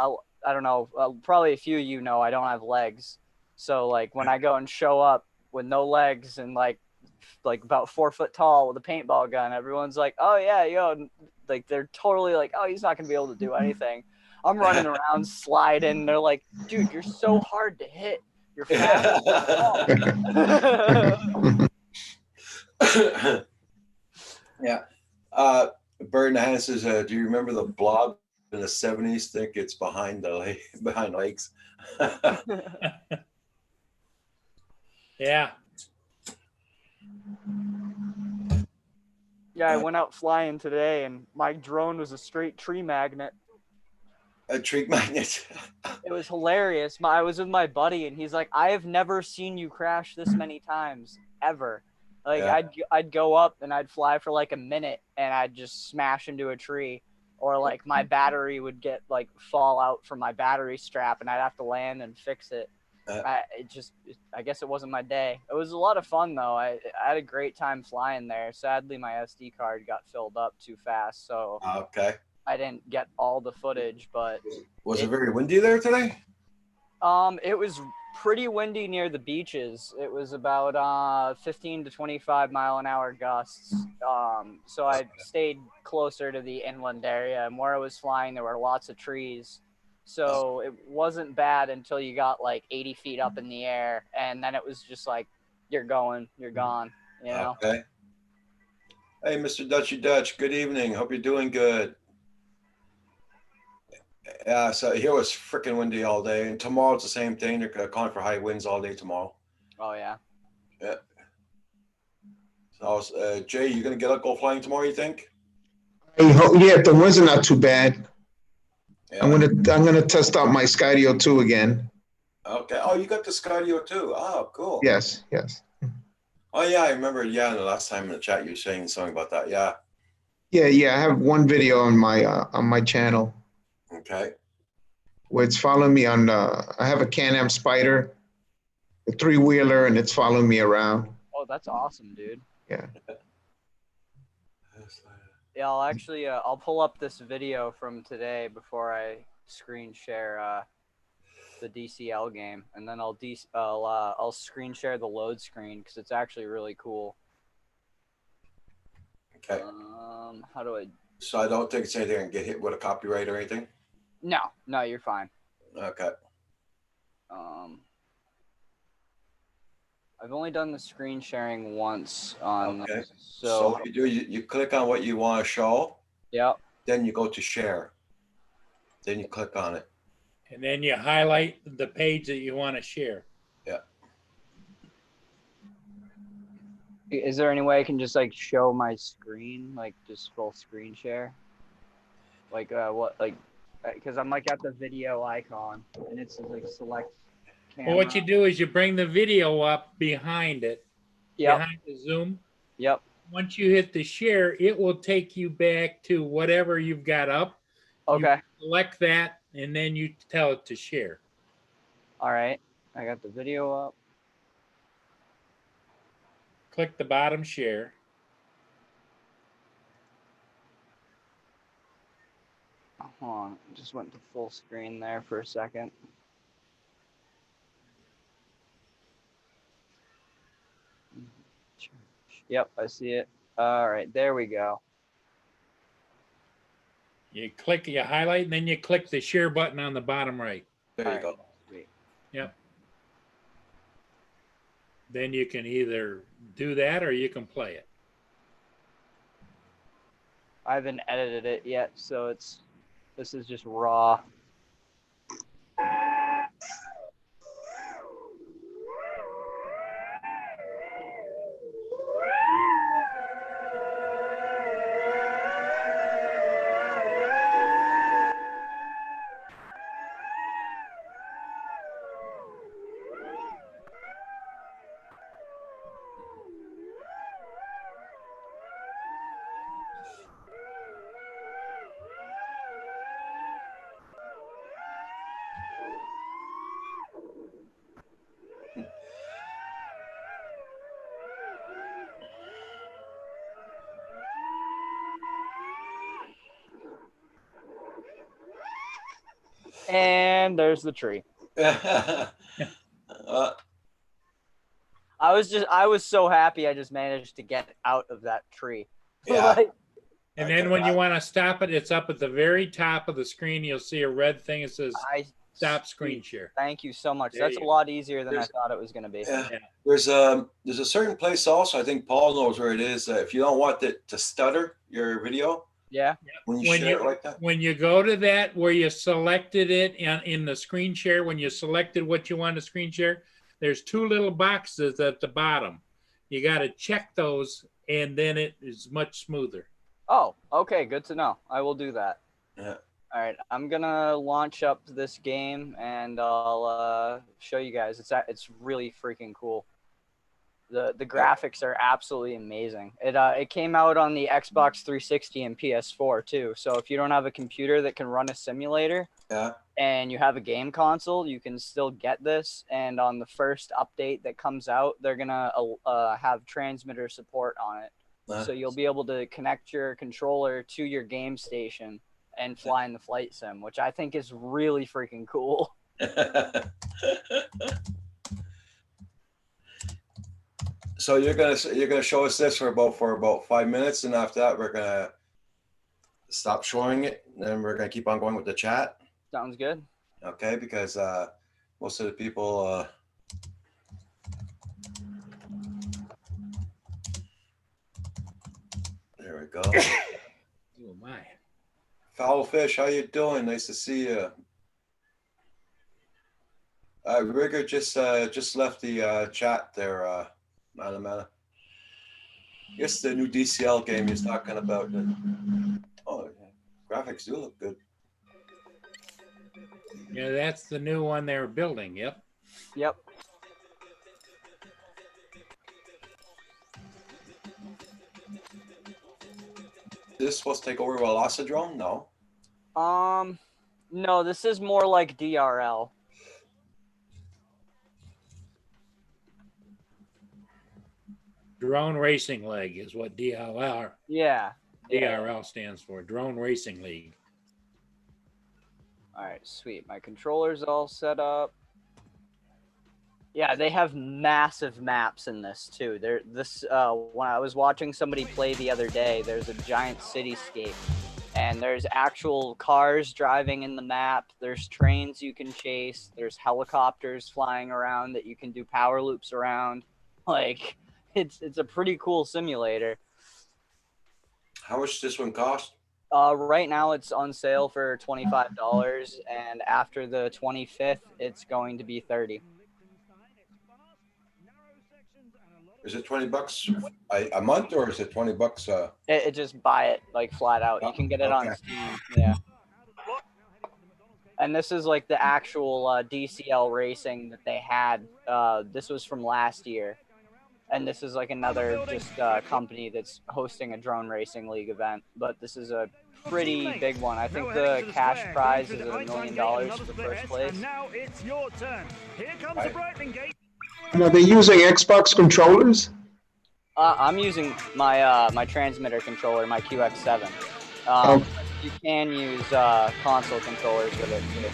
S4: I don't know, probably a few of you know I don't have legs. So like when I go and show up with no legs and like about 4 foot tall with a paintball gun, everyone's like, oh yeah, yo, like they're totally like, oh, he's not gonna be able to do anything. I'm running around sliding. They're like, dude, you're so hard to hit. You're fast.
S1: Yeah. Bird in the Hand says, do you remember the Blob in the 70s? Think it's behind lakes.
S3: yeah.
S4: Yeah, I went out flying today, and my drone was a straight tree magnet.
S1: A tree magnet.
S4: It was hilarious. I was with my buddy, and he's like, I have never seen you crash this many times, ever. Like,
S1: Yeah.
S4: I'd go up, and I'd fly for like a minute, and I'd just smash into a tree. Or, like, my battery would fall out from my battery strap, and I'd have to land and fix it. I guess it wasn't my day. It was a lot of fun though. I had a great time flying there. Sadly, my SD card got filled up too fast, so
S1: Okay.
S4: I didn't get all the footage. But
S1: Was it very windy there today?
S4: it was pretty windy near the beaches. It was about 15 to 25-mile-an-hour gusts. So I stayed closer to the inland area, and where I was flying, there were lots of trees. So it wasn't bad until you got like 80 feet up in the air, and then it was just like, you're gone, you know?
S1: Okay. Hey, Mr. Dutchy Dutch, good evening. Hope you're doing good. Yeah, so here was freaking windy all day, and tomorrow it's the same thing. They're calling for high winds all day tomorrow.
S4: Oh, yeah.
S1: Yeah. So, Jay, you gonna get up, go flying tomorrow, you think?
S2: Yeah, the winds are not too bad.
S1: Yeah.
S2: I'm gonna test out my Skydio 2 again.
S1: Okay. Oh, you got the Skydio too. Oh, cool.
S2: Yes.
S1: Oh, yeah, I remember. Yeah, the last time in the chat you were saying something about that. Yeah.
S2: Yeah. I have one video on my channel
S1: Okay.
S2: where it's following me on. I have a Can-Am Spider, a 3-wheeler, and it's following me around.
S4: Oh, that's awesome, dude.
S2: Yeah.
S4: Yeah, I'll pull up this video from today before I screen share the DCL game, and then I'll screen share the load screen because it's actually really cool.
S1: Okay.
S4: How do I?
S1: So I don't think it's anything and get hit with a copyright or anything.
S4: No, you're fine.
S1: Okay.
S4: I've only done the screen sharing once on
S1: Okay.
S4: this,
S1: So
S4: so
S1: what you do, you click on what you want to show,
S4: yeah.
S1: then you go to share. Then you click on it.
S3: And then you highlight the page that you want to share.
S1: Yeah.
S4: Is there any way I can just like show my screen, like just full screen share? Like because I'm like at the video icon and it's like select camera.
S3: Well, what you do is you bring the video up behind it,
S4: Yep.
S3: behind the Zoom.
S4: Yep.
S3: Once you hit the share, it will take you back to whatever you've got up.
S4: Okay.
S3: You select that, and then you tell it to share.
S4: All right. I got the video up.
S3: Click the bottom share.
S4: Hold on. Just went to full screen there for a second. Yep, I see it. All right, there we go.
S3: You click, you highlight, and then you click the share button on the bottom right.
S1: There you go.
S4: Sweet.
S3: Yep. Then you can either do that or you can play it.
S4: I haven't edited it yet, so this is just raw. And there's the tree. I was so happy I just managed to get out of that tree.
S1: Yeah.
S3: And then when you want to stop it, it's up at the very top of the screen. You'll see a red thing that says stop screen share.
S4: Thank you so much.
S3: There
S4: That's
S3: you
S4: a lot easier than I thought it was going to be.
S1: Yeah. There's a certain place also, I think Paul knows where it is. If you don't want it to stutter your video,
S4: Yeah.
S1: when you share it like that.
S3: When you go to that where you selected it in the screen share, when you selected what you want to screen share, there's two little boxes at the bottom. You got to check those, and then it is much smoother.
S4: Oh, okay. Good to know. I will do that.
S1: Yeah.
S4: All right. I'm going to launch up this game, and I'll show you guys. It's really freaking cool. The graphics are absolutely amazing. It came out on the Xbox 360 and PS4 too. So if you don't have a computer that can run a simulator,
S1: Yeah.
S4: and you have a game console, you can still get this. And on the first update that comes out, they're gonna have transmitter support on it. So you'll be able to connect your controller to your game station and fly in the flight sim, which I think is really freaking cool.
S1: So you're gonna show us this for about 5 minutes, and after that we're gonna stop showing it, and then we're gonna keep on going with the chat.
S4: Sounds good.
S1: Okay, because most of the people there we go.
S3: Oh my.
S1: Foul Fish, how you doing? Nice to see you. Rigger just left the chat there, Mana. I guess the new DCL game he's talking about. Oh, yeah. Graphics do look good.
S3: Yeah, that's the new one they're building. Yep.
S4: Yep.
S1: Is this supposed to take over Velocidrone? No.
S4: No, this is more like DRL.
S3: Drone Racing League is what DRL
S4: Yeah.
S3: stands for. Drone Racing League.
S4: All right, sweet. My controller's all set up. Yeah, they have massive maps in this too. When I was watching somebody play the other day, there's a giant cityscape, and there's actual cars driving in the map. There's trains you can chase. There's helicopters flying around that you can do power loops around. Like, it's a pretty cool simulator.
S1: How much does this one cost?
S4: Right now it's on sale for $25, and after the 25th, it's going to be $30.
S1: Is it $20 a month, or is it $20?
S4: It just buy it like flat out. You can get it on Steam. Yeah. And this is like the actual DCL racing that they had. This was from last year. And this is like another just company that's hosting a drone racing league event. But this is a pretty big one. I think the cash prize is $1 million for first place.
S5: Now it's your turn. Here comes the brightening gate.
S2: And are they using Xbox controllers?
S4: I'm using my my transmitter controller, my QX7. You can use console controllers with it too.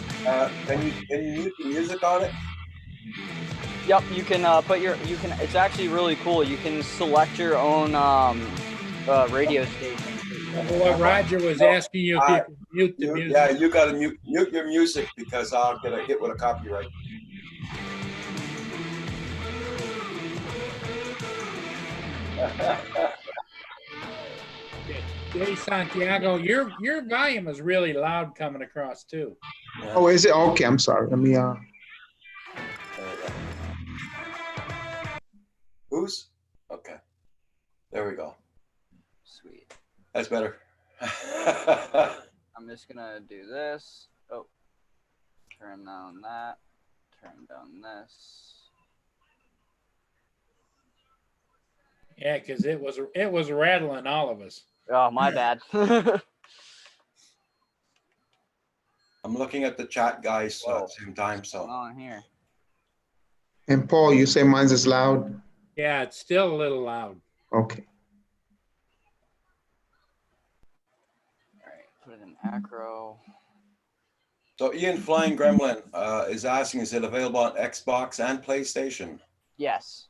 S1: Can you mute the music on it?
S4: Yep, you can it's actually really cool. You can select your own radio station.
S3: What Roger was asking you if you could mute the music.
S1: Yeah, you gotta mute your music, because I'll get hit with a copyright.
S3: Hey, Santiago, your volume is really loud coming across too.
S1: Yeah.
S2: Oh, is it? Okay, I'm sorry. Let me
S1: Who's? Okay. There we go.
S4: Sweet.
S1: That's better.
S4: I'm just gonna do this. Oh, turn down that. Turn down this.
S3: Yeah, because it was rattling all of us.
S4: Oh, my bad.
S1: I'm looking at the chat, guys, at the same time.
S4: What's
S1: So
S4: going on here?
S2: And Paul, you say mine's is loud?
S3: Yeah, it's still a little loud.
S2: Okay.
S4: All right, put it in acro.
S1: So Ian Flying Gremlin is asking, is it available on Xbox and PlayStation?
S4: Yes.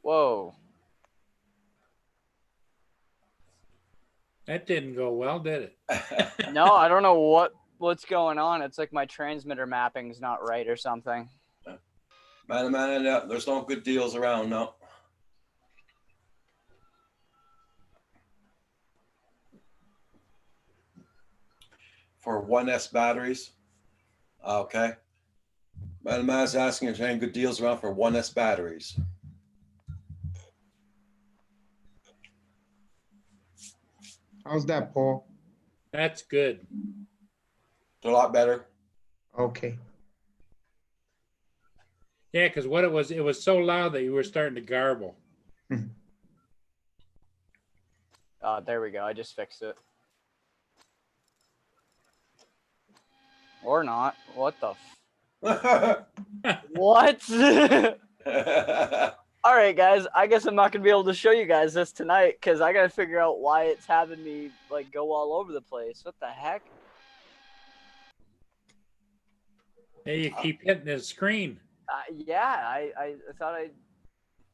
S4: Whoa.
S3: That didn't go well, did it?
S4: No, I don't know what's going on. It's like my transmitter mapping's not right or something.
S1: Man, there's no good deals around, no. For 1S batteries. Okay. Man is asking if there's any good deals around for 1S batteries.
S2: How's that, Paul?
S3: That's good.
S1: It's a lot better.
S2: Okay.
S3: Yeah, because what it was so loud that you were starting to garble.
S4: There we go. I just fixed it. Or not. What the what? All right, guys. I guess I'm not gonna be able to show you guys this tonight because I gotta figure out why it's having me like go all over the place. What the heck?
S3: Hey, you keep hitting the screen.
S4: Yeah, I thought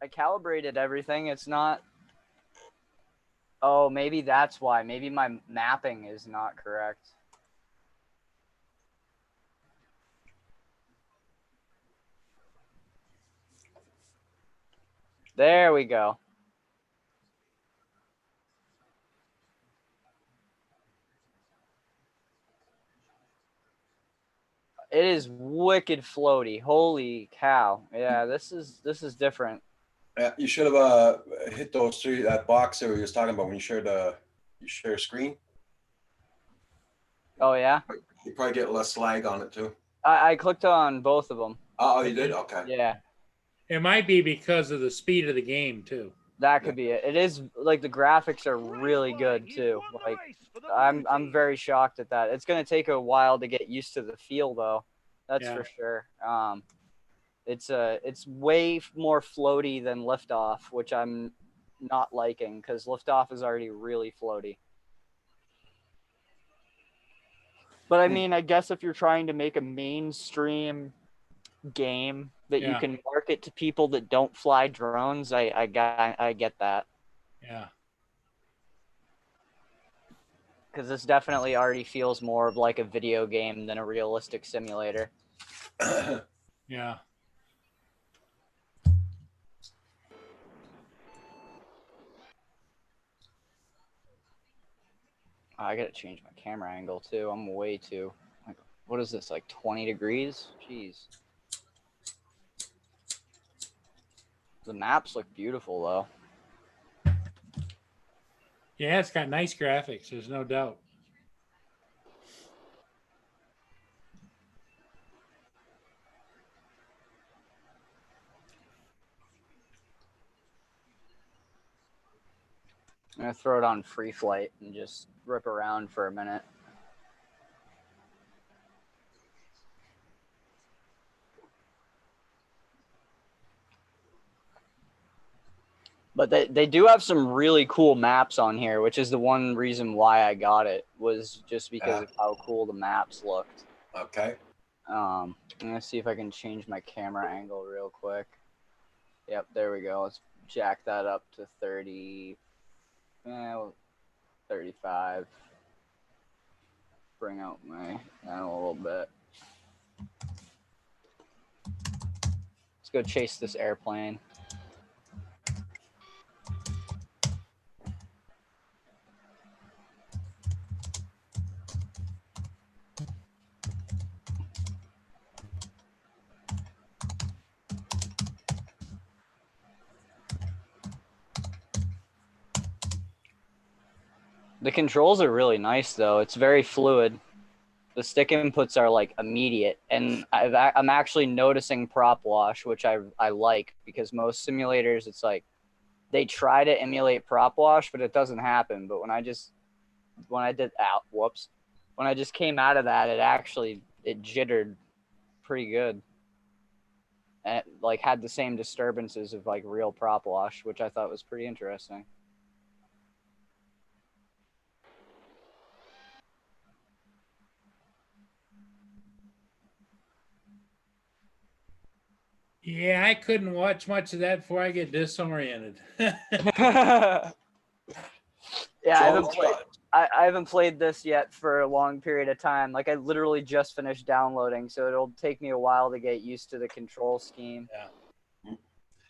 S4: I calibrated everything. It's not. Oh, maybe that's why. Maybe my mapping is not correct. There we go. It is wicked floaty. Holy cow. Yeah, this is different.
S1: Yeah, you should have hit those three, that box that we was talking about when you share screen.
S4: Oh yeah?
S1: You probably get less lag on it too.
S4: I clicked on both of them.
S1: Oh, you did? Okay.
S4: Yeah.
S3: It might be because of the speed of the game too.
S4: That could be it. It is like the graphics are really good too. Like I'm very shocked at that. It's gonna take a while to get used to the feel though. That's for sure. It's way more floaty than Liftoff, which I'm not liking because Liftoff is already really floaty. But I mean, I guess if you're trying to make a mainstream game that you can market to people that don't fly drones, I get that.
S3: Yeah.
S4: Because this definitely already feels more of like a video game than a realistic simulator.
S3: Yeah.
S4: I gotta change my camera angle too. I'm way too like, what is this, like 20 degrees? Jeez. The maps look beautiful though.
S3: Yeah, it's got nice graphics. There's no doubt.
S4: I'm gonna throw it on free flight and just rip around for a minute. But they do have some really cool maps on here, which is the one reason why I got it, was just because of how cool the maps looked.
S1: Okay.
S4: I'm gonna see if I can change my camera angle real quick. Yep, there we go. Let's jack that up to 30, 35. Bring out my panel a little bit. Let's go chase this airplane. The controls are really nice, though. It's very fluid. The stick inputs are like immediate, and I'm actually noticing prop wash, which I like, because most simulators, it's like they try to emulate prop wash, but it doesn't happen. But when I just came out of that, it jittered pretty good, and it like had the same disturbances of like real prop wash, which I thought was pretty interesting.
S3: Yeah, I couldn't watch much of that before I get disoriented.
S4: Yeah, I haven't played this yet for a long period of time. Like I literally just finished downloading, so it'll take me a while to get used to the control scheme.
S3: Yeah.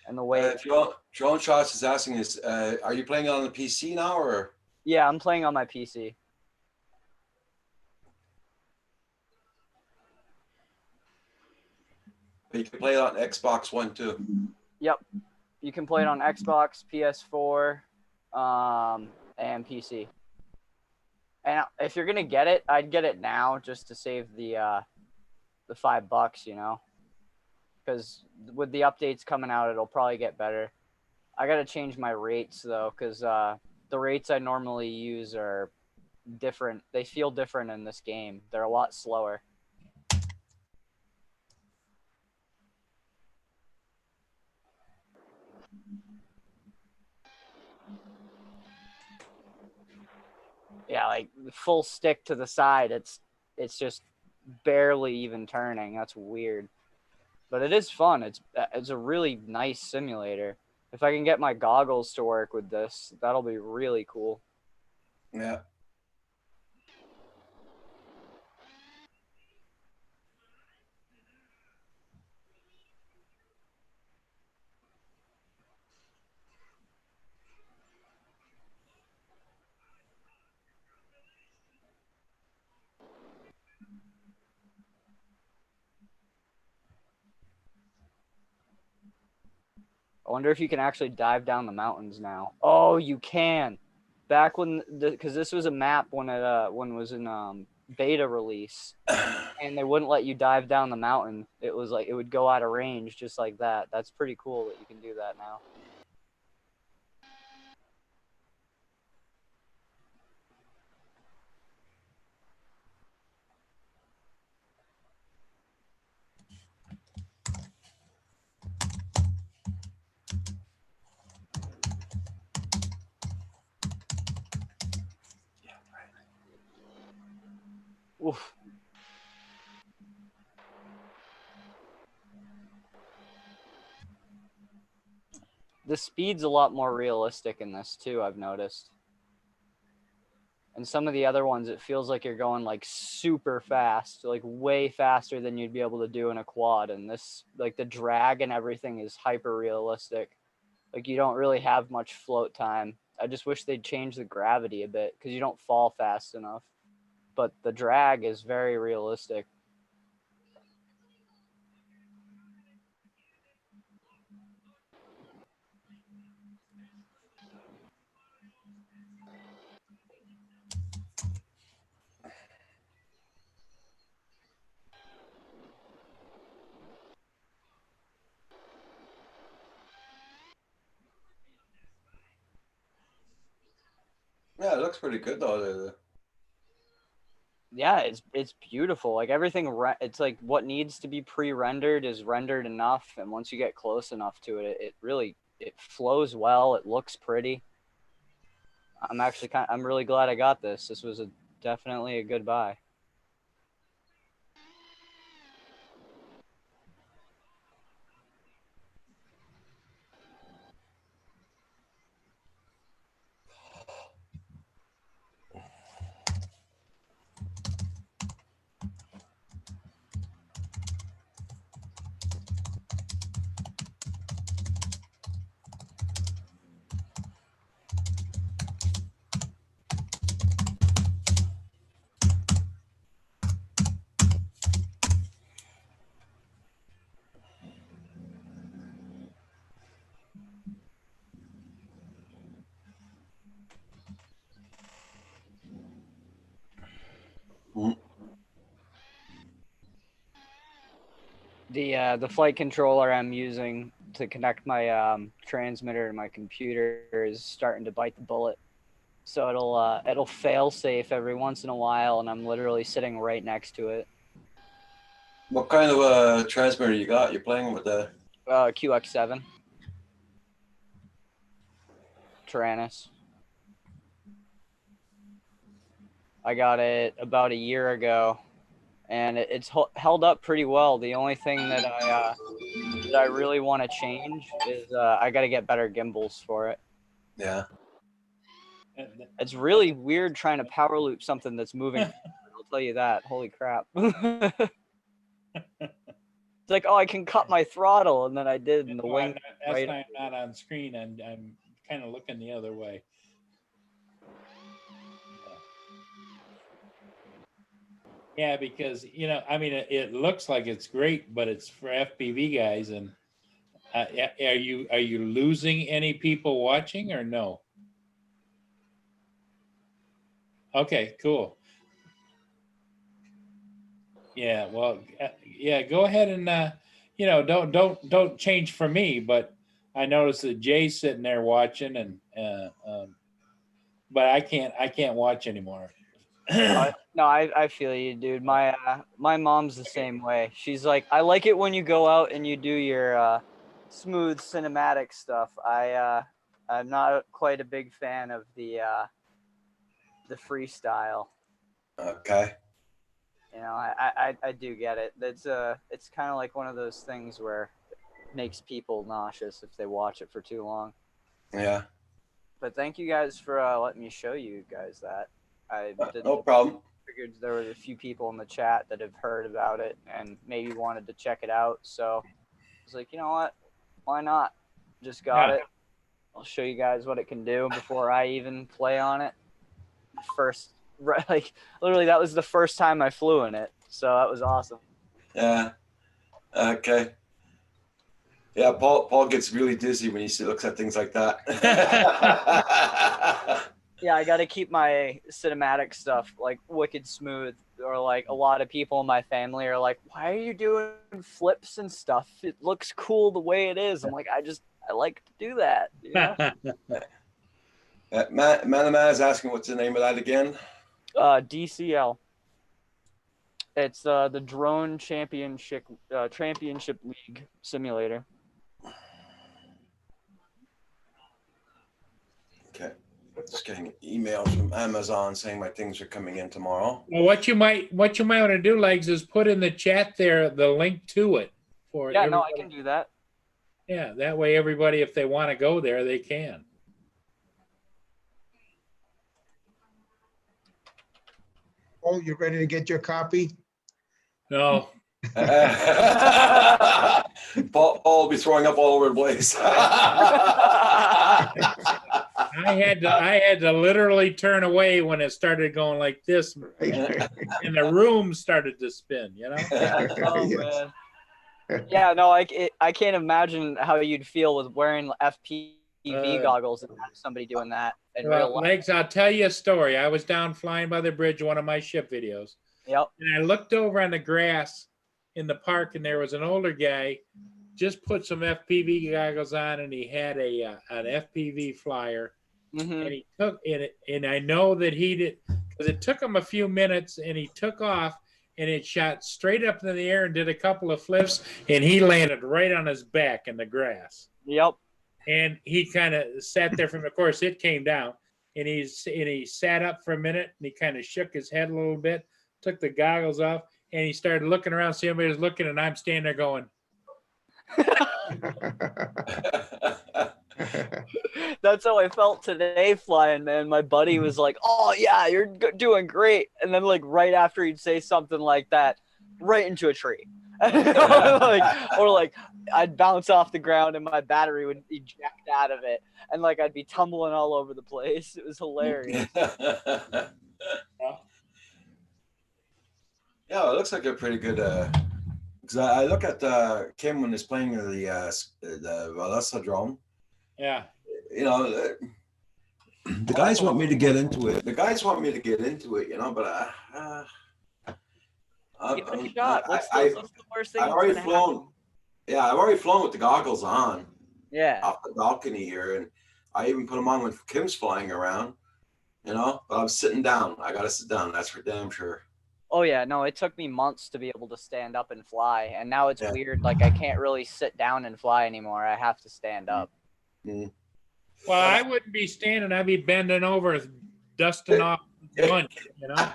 S4: And the way
S1: Drone Shots is asking is, are you playing on the PC now or?
S4: Yeah, I'm playing on my PC.
S1: You can play it on Xbox One too.
S4: Yep. You can play it on Xbox, PS4, and PC. And if you're gonna get it, I'd get it now just to save the $5, you know, because with the updates coming out, it'll probably get better. I gotta change my rates though, because the rates I normally use are different. They feel different in this game. They're a lot slower. Yeah, like full stick to the side, it's just barely even turning. That's weird. But it is fun. It's a really nice simulator. If I can get my goggles to work with this, that'll be really cool.
S1: Yeah.
S4: I wonder if you can actually dive down the mountains now. Oh, you can. Back when because this was a map when it was in beta release, and they wouldn't let you dive down the mountain. It was like it would go out of range just like that. That's pretty cool that you can do that now. Oof. The speed's a lot more realistic in this too, I've noticed. And some of the other ones, it feels like you're going like super fast, like way faster than you'd be able to do in a quad. And this, like the drag and everything is hyper realistic. Like you don't really have much float time. I just wish they'd change the gravity a bit because you don't fall fast enough. But the drag is very realistic.
S1: Yeah, it looks pretty good though.
S4: Yeah, it's beautiful. Like everything, it's like what needs to be pre-rendered is rendered enough, and once you get close enough to it, it really it flows well. It looks pretty. I'm really glad I got this. This was definitely a good buy.
S1: Mm.
S4: The flight controller I'm using to connect my transmitter to my computer is starting to bite the bullet. So it'll fail safe every once in a while, and I'm literally sitting right next to it.
S1: What kind of transmitter you got? You're playing with the
S4: QX7 Taranis. I got it about a year ago, and it's held up pretty well. The only thing that I really want to change is I got to get better gimbals for it.
S1: Yeah.
S4: It's really weird trying to power loop something that's moving. I'll tell you that. Holy crap. It's like, oh, I can cut my throttle, and then I did, and the wing.
S3: That's not on screen. I'm kind of looking the other way. Yeah, because I mean, it looks like it's great, but it's for FPV guys. And are you losing any people watching or no? Okay, cool. Yeah, well, yeah, go ahead and don't change for me, but I noticed that Jay's sitting there watching, and but I can't watch anymore.
S4: No, I feel you, dude. My mom's the same way. She's like, I like it when you go out and you do your smooth cinematic stuff. I'm not quite a big fan of the freestyle.
S1: Okay.
S4: You know, I do get it. It's kind of like one of those things where it makes people nauseous if they watch it for too long.
S1: Yeah.
S4: But thank you guys for letting me show you guys that. I didn't
S1: No problem.
S4: figured there were a few people in the chat that have heard about it and maybe wanted to check it out. So I was like, you know what? Why not? Just got
S3: Yeah.
S4: it. I'll show you guys what it can do before I even play on it. First, like literally, that was the first time I flew in it. So that was awesome.
S1: Yeah. Okay. Yeah, Paul gets really dizzy when he looks at things like that.
S4: Yeah, I got to keep my cinematic stuff like wicked smooth. Or like a lot of people in my family are like, "Why are you doing flips and stuff? It looks cool the way it is." I'm like, I like to do that. You know?
S1: Man is asking what's the name of that again?
S4: DCL. It's the Drone Championship League simulator.
S1: Okay. Just getting emails from Amazon saying my things are coming in tomorrow.
S3: Well, what you might want to do, Legs, is put in the chat there the link to it for
S4: Yeah, no, I
S3: everybody.
S4: can do that.
S3: Yeah, that way everybody, if they want to go there, they can.
S2: Oh, you ready to get your copy?
S3: No,
S1: Paul will be throwing up all over the place.
S3: I had to literally turn away when it started going like this, and the room started to spin. You know.
S4: Oh
S2: Yes.
S4: man. Yeah, no, I can't imagine how you'd feel with wearing FPV goggles and have somebody doing that in real
S3: Well,
S4: life.
S3: Legs, I'll tell you a story. I was down flying by the bridge, one of my ship videos,
S4: Yep.
S3: and I looked over on the grass in the park, and there was an older guy, just put some FPV goggles on, and he had an FPV flyer,
S4: Mm-hmm.
S3: and he took it, and I know that he did, because it took him a few minutes, and he took off, and it shot straight up in the air and did a couple of flips, and he landed right on his back in the grass.
S4: Yep.
S3: And he kind of sat there from, of course, it came down, and he sat up for a minute, and he kind of shook his head a little bit, took the goggles off, and he started looking around, see everybody was looking, and I'm standing there going,
S4: That's how I felt today flying, man. My buddy was like, "Oh yeah, you're doing great," and then like right after he'd say something like that, right into a tree, or like I'd bounce off the ground and my battery would eject out of it, and like I'd be tumbling all over the place. It was hilarious.
S1: Yeah, it looks like a pretty good. Because I look at Kim when he's playing the Valessa drone.
S3: yeah.
S1: You know, the guys want me to get into it. The guys want me to get into it, you know, but
S4: Give it a shot. What's the worst thing
S1: I've
S4: that's
S1: already
S4: gonna
S1: flown.
S4: happen?
S1: Yeah, I've already flown with the goggles on
S4: Yeah.
S1: off the balcony here, and I even put them on when Kim's flying around. You know, but I'm sitting down. I gotta sit down. That's for damn sure.
S4: Oh yeah, no, it took me months to be able to stand up and fly, and now it's
S1: Yeah.
S4: weird. Like I can't really sit down and fly anymore. I have to stand up.
S1: Mm.
S3: Well, I wouldn't be standing. I'd be bending over, dusting off lunch, you know?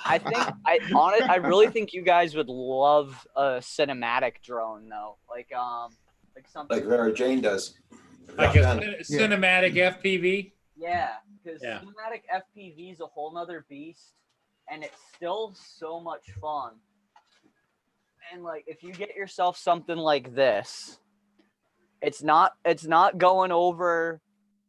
S4: I think I really think you guys would love a cinematic drone though, like something.
S1: Like Vera Jane does.
S3: Like a cinematic FPV.
S4: Yeah, because
S3: Yeah.
S4: cinematic FPV is a whole nother beast, and it's still so much fun. And like, if you get yourself something like this, it's not going over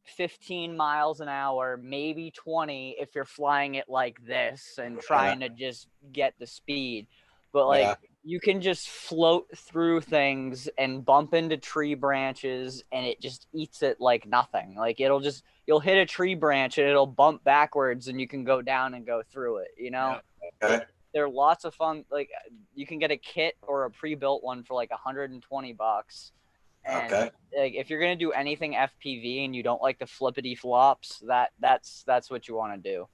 S4: 15 miles an hour, maybe 20 if you're flying it like this and trying to just get the speed. But like you can just float through things and bump into tree branches and it just eats it like nothing. Like you'll hit a tree branch and it'll bump backwards and you can go down and go through it, you know?
S1: Okay.
S4: They're lots of fun. Like you can get a kit or a pre-built one for like $120. And
S1: Okay.
S4: like, if you're gonna do anything FPV and you don't like the flippity flops, that's what you want to do.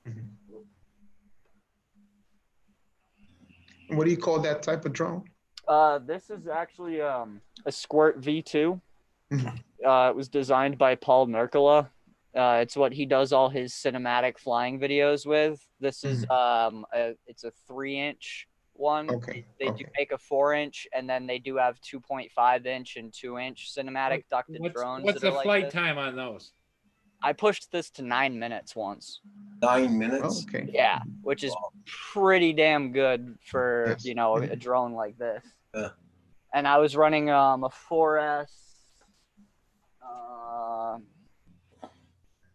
S2: What do you call that type of drone?
S4: This is actually a Squirt V2.
S2: Mhm.
S4: It was designed by Paul Merkala. It's what he does all his cinematic flying videos with. This is it's a 3-inch one.
S2: Okay,
S4: They do
S2: okay.
S4: make a 4-inch, and then they do have 2.5-inch and 2-inch cinematic ducted drones.
S3: What's
S4: that are
S3: the
S4: like
S3: flight
S4: this.
S3: time on those?
S4: I pushed this to 9 minutes once.
S1: 9
S2: Oh,
S1: minutes.
S2: okay.
S4: Yeah, which is pretty damn good for
S2: Yes.
S4: a drone like this.
S1: Yeah.
S4: And I was running a 4S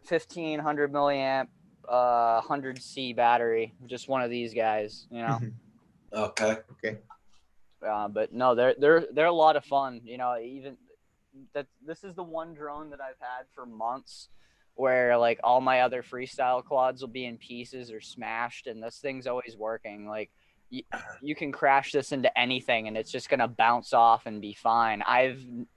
S4: 1500 milliamp 100C battery, just one of these guys,
S2: Mhm.
S1: Okay.
S2: Okay.
S4: But no, they're a lot of fun. Even that this is the one drone that I've had for months where like all my other freestyle quads will be in pieces or smashed, and this thing's always working. Like you can crash this into anything and it's just gonna bounce off and be fine.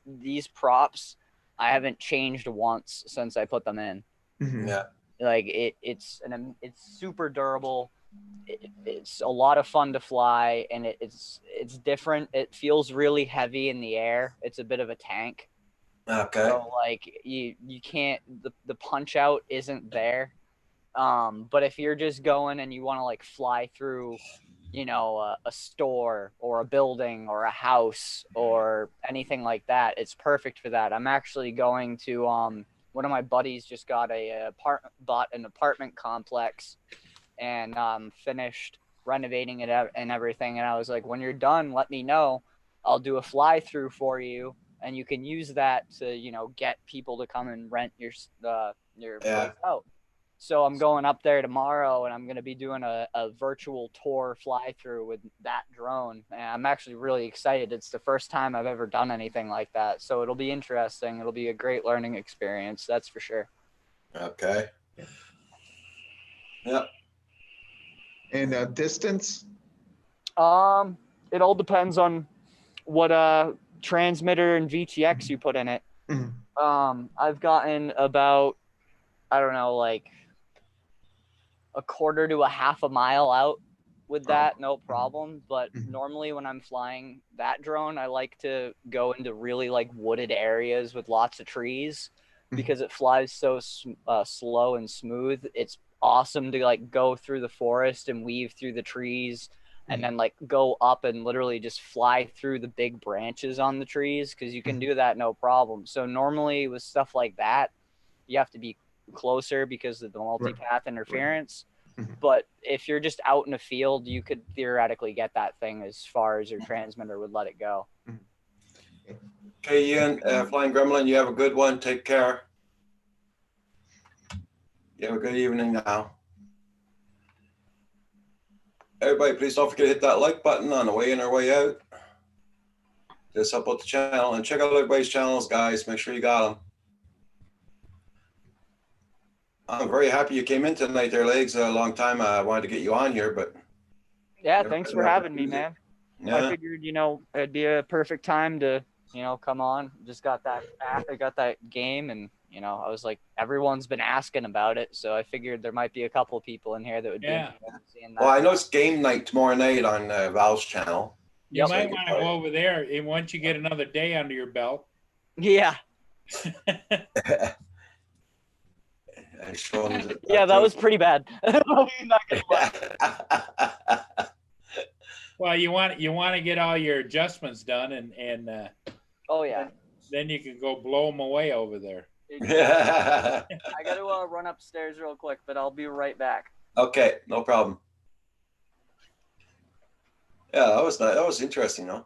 S4: These props I haven't changed once since I put them in.
S2: Mhm.
S1: Yeah.
S4: Like it's super durable. It's a lot of fun to fly, and it's different. It feels really heavy in the air. It's a bit of a tank.
S1: Okay.
S4: So like you can't, the punch out isn't there. But if you're just going and you want to like fly through, a store or a building or a house or anything like that, it's perfect for that. I'm actually going to one of my buddies just bought an apartment complex and finished renovating it and everything. And I was like, when you're done, let me know. I'll do a fly through for you, and you can use that to get people to come and rent your place out. So I'm going up there tomorrow, and I'm going to be doing a virtual tour fly through with that drone. And I'm actually really excited. It's the first time I've ever done anything like that. So it'll be interesting. It'll be a great learning experience. That's for sure.
S1: Okay. Yep.
S2: And distance?
S4: It all depends on what transmitter and VTX you put in it.
S2: Mhm.
S4: I've gotten about, I don't know, like a quarter to a half a mile out with that, no problem. But normally when I'm flying that drone, I like to go into really like wooded areas with lots of trees because it flies so slow and smooth. It's awesome to like go through the forest and weave through the trees and then like go up and literally just fly through the big branches on the trees, because you can do that no problem. So normally with stuff like that, you have to be closer because of the multipath interference. But if you're just out in a field, you could theoretically get that thing as far as your transmitter would let it go.
S1: Okay, Ian, Flying Gremlin, you have a good one. Take care. You have a good evening now. Everybody, please don't forget to hit that like button on the way in or way out. Just help out the channel, and check out everybody's channels, guys. Make sure you got them. I'm very happy you came in tonight there, Legs. A long time I wanted to get you on here, but
S4: yeah, thanks for having me, man.
S1: Yeah.
S4: I figured, it'd be a perfect time to, come on. Just got that game, and I was like, everyone's been asking about it, so I figured there might be a couple of people in here that would be interested in seeing that.
S1: Well, I know it's game night tomorrow night on Val's channel.
S3: You might want to go over there, and once you get another day under your belt.
S4: Yeah. Yeah, that was pretty bad. I'm not gonna lie.
S3: Well, you want to get all your adjustments done, and
S4: oh yeah,
S3: then you can go blow them away over there.
S1: Yeah.
S4: I got to run upstairs real quick, but I'll be right back.
S1: Okay, no problem. Yeah, that was nice. That was interesting, though.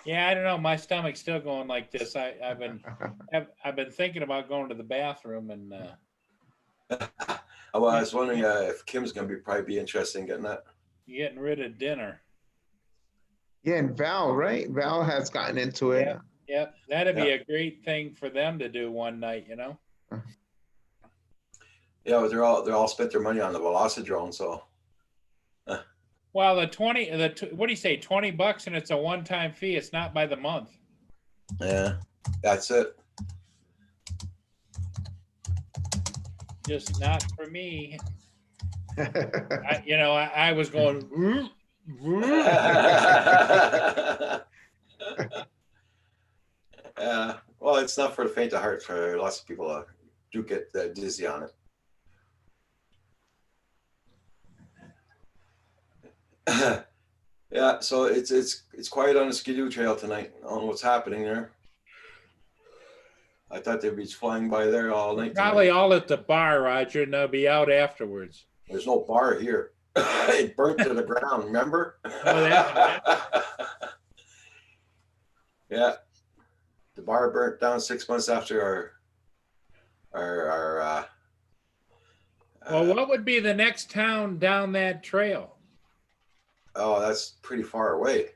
S3: Yeah, I don't know. My stomach's still going like this. I've been thinking about going to the bathroom, and
S1: Well, I was wondering if Kim's going to probably be interested in getting that.
S3: getting rid of dinner.
S2: Yeah, and Val, right? Val has gotten into it.
S3: Yeah, that'd be a great thing for them to do one night,
S1: Yeah, but they're all spent their money on the Velocidrone, so.
S3: Well, what do you say, $20, and it's a one-time fee. It's not by the month.
S1: Yeah, that's it.
S3: Just not for me. I was going. "Vroom, vroom."
S1: Well, it's not for the faint of heart. For lots of people, do get dizzy on it. Yeah, so it's quiet on the Skidoo Trail tonight. I don't know what's happening there. I thought they'd be flying by there all night.
S3: Probably
S1: tonight.
S3: all at the bar, Roger, and they'll be out afterwards.
S1: There's no bar here. It burnt to the ground. Remember?
S3: Oh,
S1: Yeah, the bar burnt down 6 months after our.
S3: Well, what would be the next town down that trail?
S1: Oh, that's pretty far away.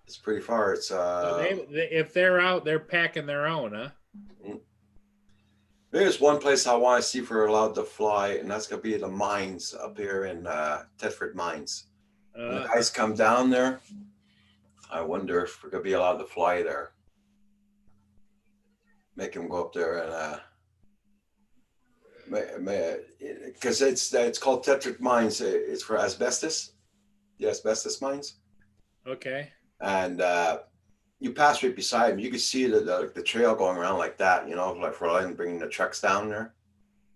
S1: It's pretty far. It's
S3: So if they're out, they're packing their own, huh?
S1: There's one place I want to see if we're allowed to fly, and that's gonna be the mines up here in Thetford Mines. When the guys come down there, I wonder if we're gonna be allowed to fly there. Make them go up there and because it's called Thetford Mines. It's for asbestos, the asbestos mines.
S3: Okay.
S1: And you pass right beside them. You can see the trail going around like that, like for bringing the trucks down there,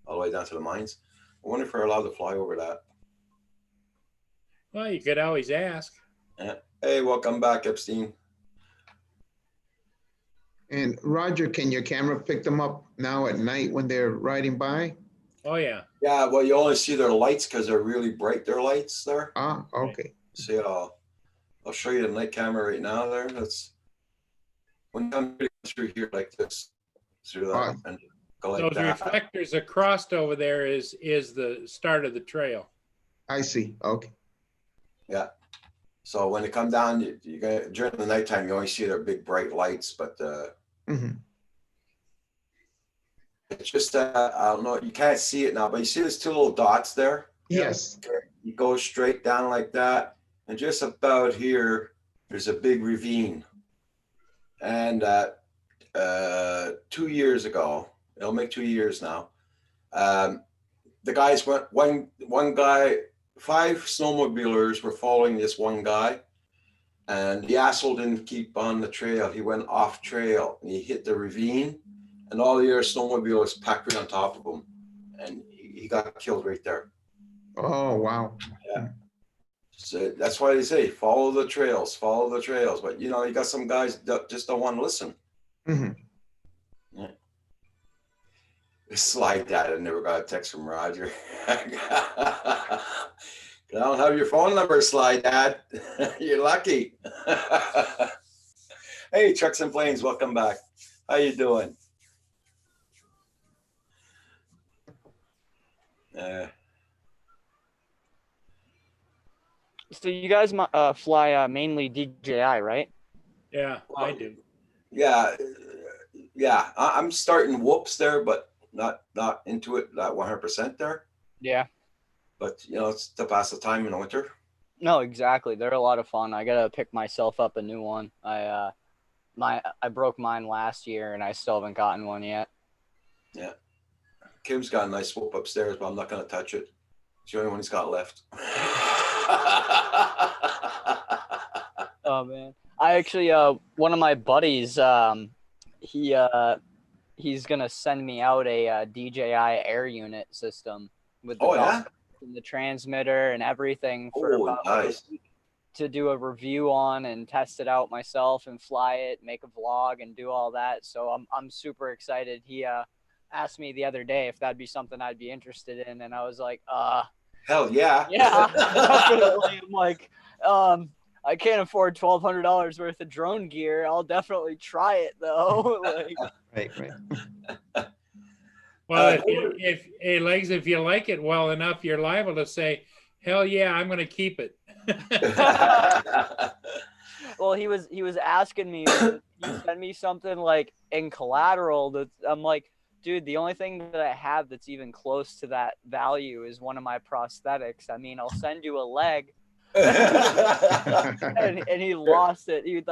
S1: all the way down to the mines. I wonder if we're allowed to fly over that.
S3: Well, you could always ask.
S1: Hey, welcome back, Epstein.
S2: And Roger, can your camera pick them up now at night when they're riding by?
S3: Oh, yeah.
S1: Yeah, well, you only see their lights because they're really bright, their lights there.
S2: Ah, okay.
S1: See, I'll show you the night camera right now there. That's when I'm through here like this, through that, and go like
S3: Those
S1: that.
S3: reflectors across over there is the start of the trail.
S2: I see. Okay.
S1: Yeah. So when they come down, you during the nighttime, you only see their big bright lights, but it's just I don't know, you can't see it now, but you see those two little dots there?
S2: Yes.
S1: You go straight down like that, and just about here, there's a big ravine. And 2 years ago, it'll make 2 years now, the guys went, one guy, 5 snowmobilers were following this one guy, and the asshole didn't keep on the trail. He went off trail and he hit the ravine, and all the other snowmobilers packed right on top of him, and he got killed right there.
S2: Oh, wow.
S1: Yeah. So that's why they say follow the trails. But you got some guys that just don't want to listen. Yeah. Slide Dad, I never got a text from Roger. I don't have your phone number, Slide Dad. You're lucky. Hey, Trucks and Planes, welcome back. How you doing?
S4: So you guys fly mainly DJI, right?
S3: Yeah, I do.
S1: Yeah. I'm starting whoops there, but not into it, not 100% there.
S4: Yeah.
S1: But it's to pass the time in the winter.
S4: No, exactly. They're a lot of fun. I gotta pick myself up a new one. I broke mine last year, and I still haven't gotten one yet.
S1: Yeah. Kim's got a nice whoop upstairs, but I'm not gonna touch it. It's the only one he's got left.
S4: Oh man, I actually one of my buddies he's gonna send me out a DJI air unit system with the and the transmitter and everything for about a week to do a review on and test it out myself and fly it, make a vlog and do all that. So I'm super excited. He asked me the other day if that'd be something I'd be interested in, and I was like,
S1: hell yeah.
S4: Yeah, definitely. I'm like, I can't afford $1,200 worth of drone gear. I'll definitely try it though.
S2: Right.
S3: Well, if Legs, if you like it well enough, you're liable to say, "Hell yeah, I'm going to keep it."
S4: Well, he was asking me. He sent me something like in collateral. That I'm like, dude, the only thing that I have that's even close to that value is one of my prosthetics. I mean, I'll send you a leg, and he lost it. He was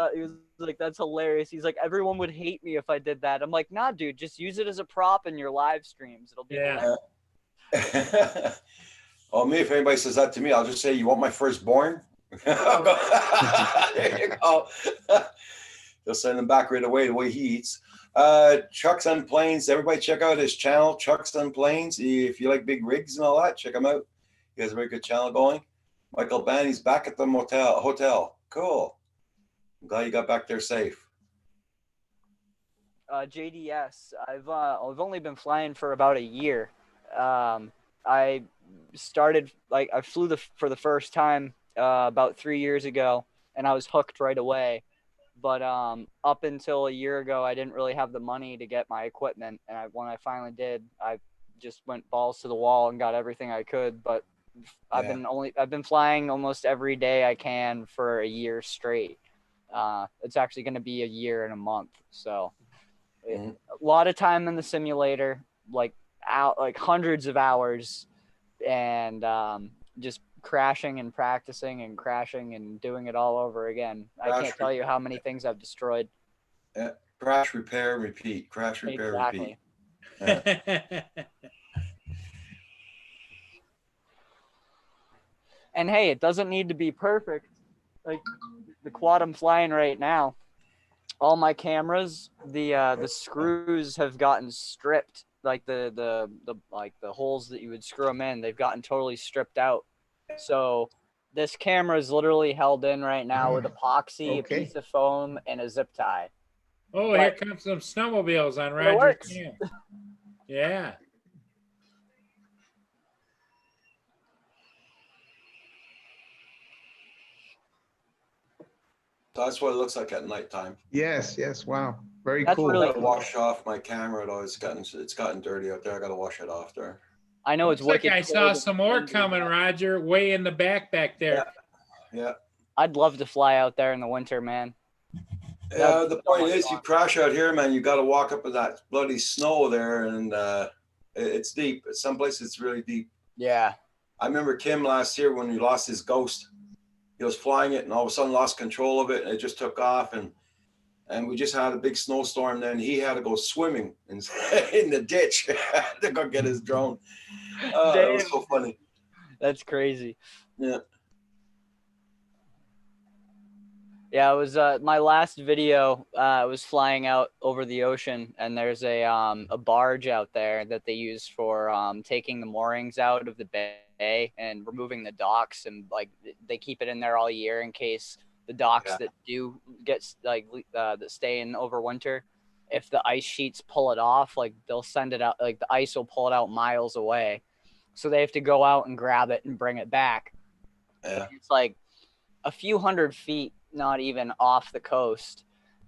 S4: like, that's hilarious. He's like, everyone would hate me if I did that. I'm like, nah, dude, just use it as a prop in your live streams. It'll be
S3: Yeah.
S4: hilarious.
S1: Oh, me, if anybody says that to me, I'll just say, you want my firstborn? There you go. They'll send him back right away the way he eats. Trucks and Planes. Everybody check out his channel, Trucks and Planes. If you like big rigs and all that, check him out. He has a very good channel going. Michael Banny's back at the hotel. Cool. I'm glad you got back there safe.
S4: JDS. I've only been flying for about a year. I started I flew for the first time about 3 years ago, and I was hooked right away. But up until a year ago, I didn't really have the money to get my equipment, and when I finally did, I just went balls to the wall and got everything I could. But I've been flying almost every day I can for a year straight. It's actually going to be a year and a month. So a lot of time in the simulator, like hundreds of hours, and just crashing and practicing and crashing and doing it all over again. I can't tell you how many things I've destroyed.
S1: Yeah. Crash, repair, repeat. Crash, repair, repeat. Yeah.
S4: And hey, it doesn't need to be perfect. Like the quad I'm flying right now, all my cameras, the screws have gotten stripped. Like the holes that you would screw them in, they've gotten totally stripped out. So this camera is literally held in right now with epoxy, a piece of foam, and a zip tie.
S3: Oh, here comes some snowmobiles on Roger's camp. Yeah.
S1: That's what it looks like at nighttime.
S2: Yes. Wow. Very
S4: That's
S2: cool.
S4: really
S1: I gotta wash off my camera though. It's gotten dirty out there. I gotta wash it off there.
S4: I know it's
S3: Looks like
S4: wicked.
S3: I saw some more coming, Roger, way in the back there.
S1: Yeah.
S4: I'd love to fly out there in the winter, man.
S1: Yeah, the point is, you crash out here, man, you got to walk up in that bloody snow there, and it's deep. At some places, it's really deep.
S4: Yeah.
S1: I remember Kim last year when he lost his Ghost. He was flying it, and all of a sudden lost control of it, and it just took off, and we just had a big snowstorm. Then he had to go swimming in the ditch to go get his drone. It was so funny.
S4: That's crazy.
S1: Yeah.
S4: Yeah, it was my last video. I was flying out over the ocean, and there's a barge out there that they use for taking the moorings out of the bay and removing the docks, and like they keep it in there all year in case the docks that do get that stay in over winter, if the ice sheets pull it off, like they'll send it out, like the ice will pull it out miles away, so they have to go out and grab it and bring it back.
S1: Yeah,
S4: it's like a few hundred feet, not even off the coast,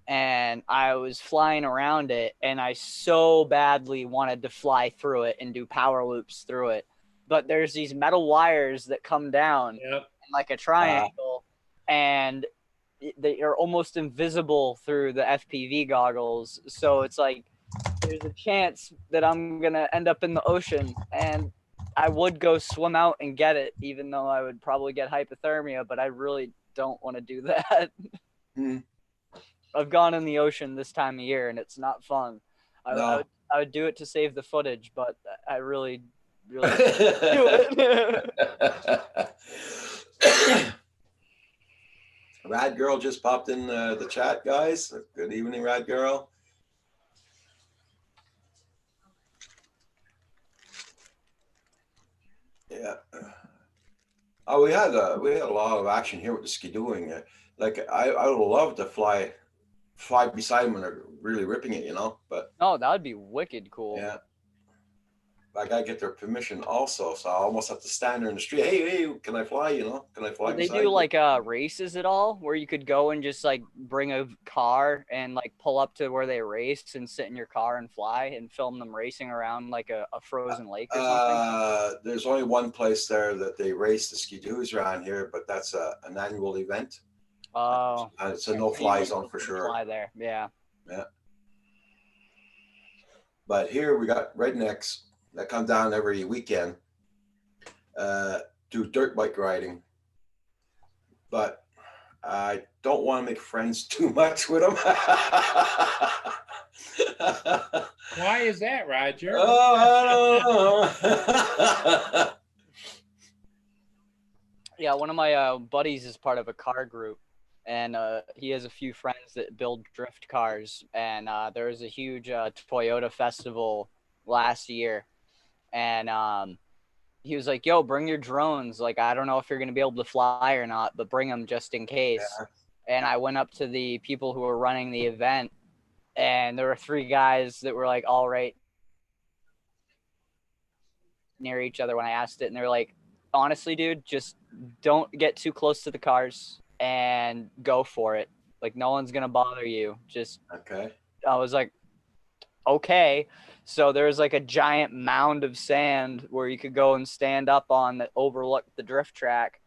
S4: and I was flying around it, and I so badly wanted to fly through it and do power loops through it, but there's these metal wires that come down in like a triangle, and they are almost invisible through the FPV goggles, so it's like there's a chance that I'm gonna end up in the ocean, and I would go swim out and get it, even though I would probably get hypothermia, but I really don't want to do that. I've gone in the ocean this time of year, and it's not fun. I would do it to save the footage, but I really do it.
S1: Rad Girl just popped in the chat, guys. Good evening, Rad Girl. Yeah. Oh, we had a lot of action here with the skidooing. Like I would love to fly beside them when they're really ripping it, But
S4: that would be wicked cool.
S1: Yeah. I gotta get their permission also, so I almost have to stand there in the street. Hey, can I fly? Can I fly?
S4: Did they do like races at all, where you could go and just like bring a car and like pull up to where they race and sit in your car and fly and film them racing around like a frozen lake or something?
S1: There's only one place there that they race the skidoos around here, but that's an annual event.
S4: Oh,
S1: it's a no-fly zone for sure.
S4: Fly there, yeah.
S1: But here we got rednecks that come down every weekend, do dirt bike riding. but I don't want to make friends too much with them.
S3: Why is that, Roger?
S1: Oh, I don't know.
S4: Yeah, one of my buddies is part of a car group, and he has a few friends that build drift cars. And there was a huge Toyota festival last year, and he was like, "Yo, bring your drones. Like, I don't know if you're gonna be able to fly or not, but bring them just in case."
S1: Yeah.
S4: And I went up to the people who were running the event, and there were three guys that were like all right near each other when I asked it, and they were like, "Honestly, dude, just don't get too close to the cars and go for it. Like, no one's gonna bother you. Just."
S1: Okay.
S4: I was like, okay. So there was like a giant mound of sand where you could go and stand up on that overlooked the drift track,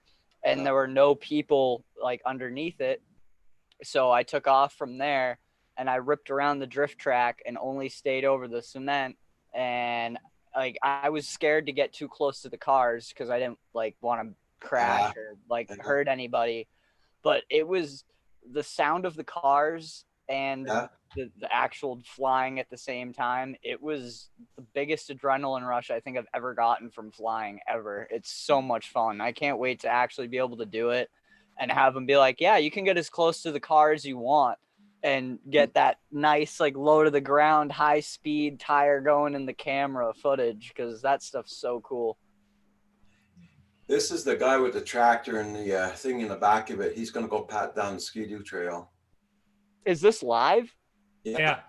S4: and there were no people like underneath it. So I took off from there and I ripped around the drift track and only stayed over the cement. And like I was scared to get too close to the cars because I didn't like want to crash or like hurt anybody. But it was the sound of the cars and
S1: Yeah.
S4: the actual flying at the same time. It was the biggest adrenaline rush I think I've ever gotten from flying ever. It's so much fun. I can't wait to actually be able to do it and have them be like, yeah, you can get as close to the car as you want and get that nice, like low to the ground, high speed tire going in the camera footage, because that stuff's so cool.
S1: This is the guy with the tractor and the thing in the back of it. He's going to go pat down the Ski-Doo trail.
S4: Is this live?
S3: Yeah.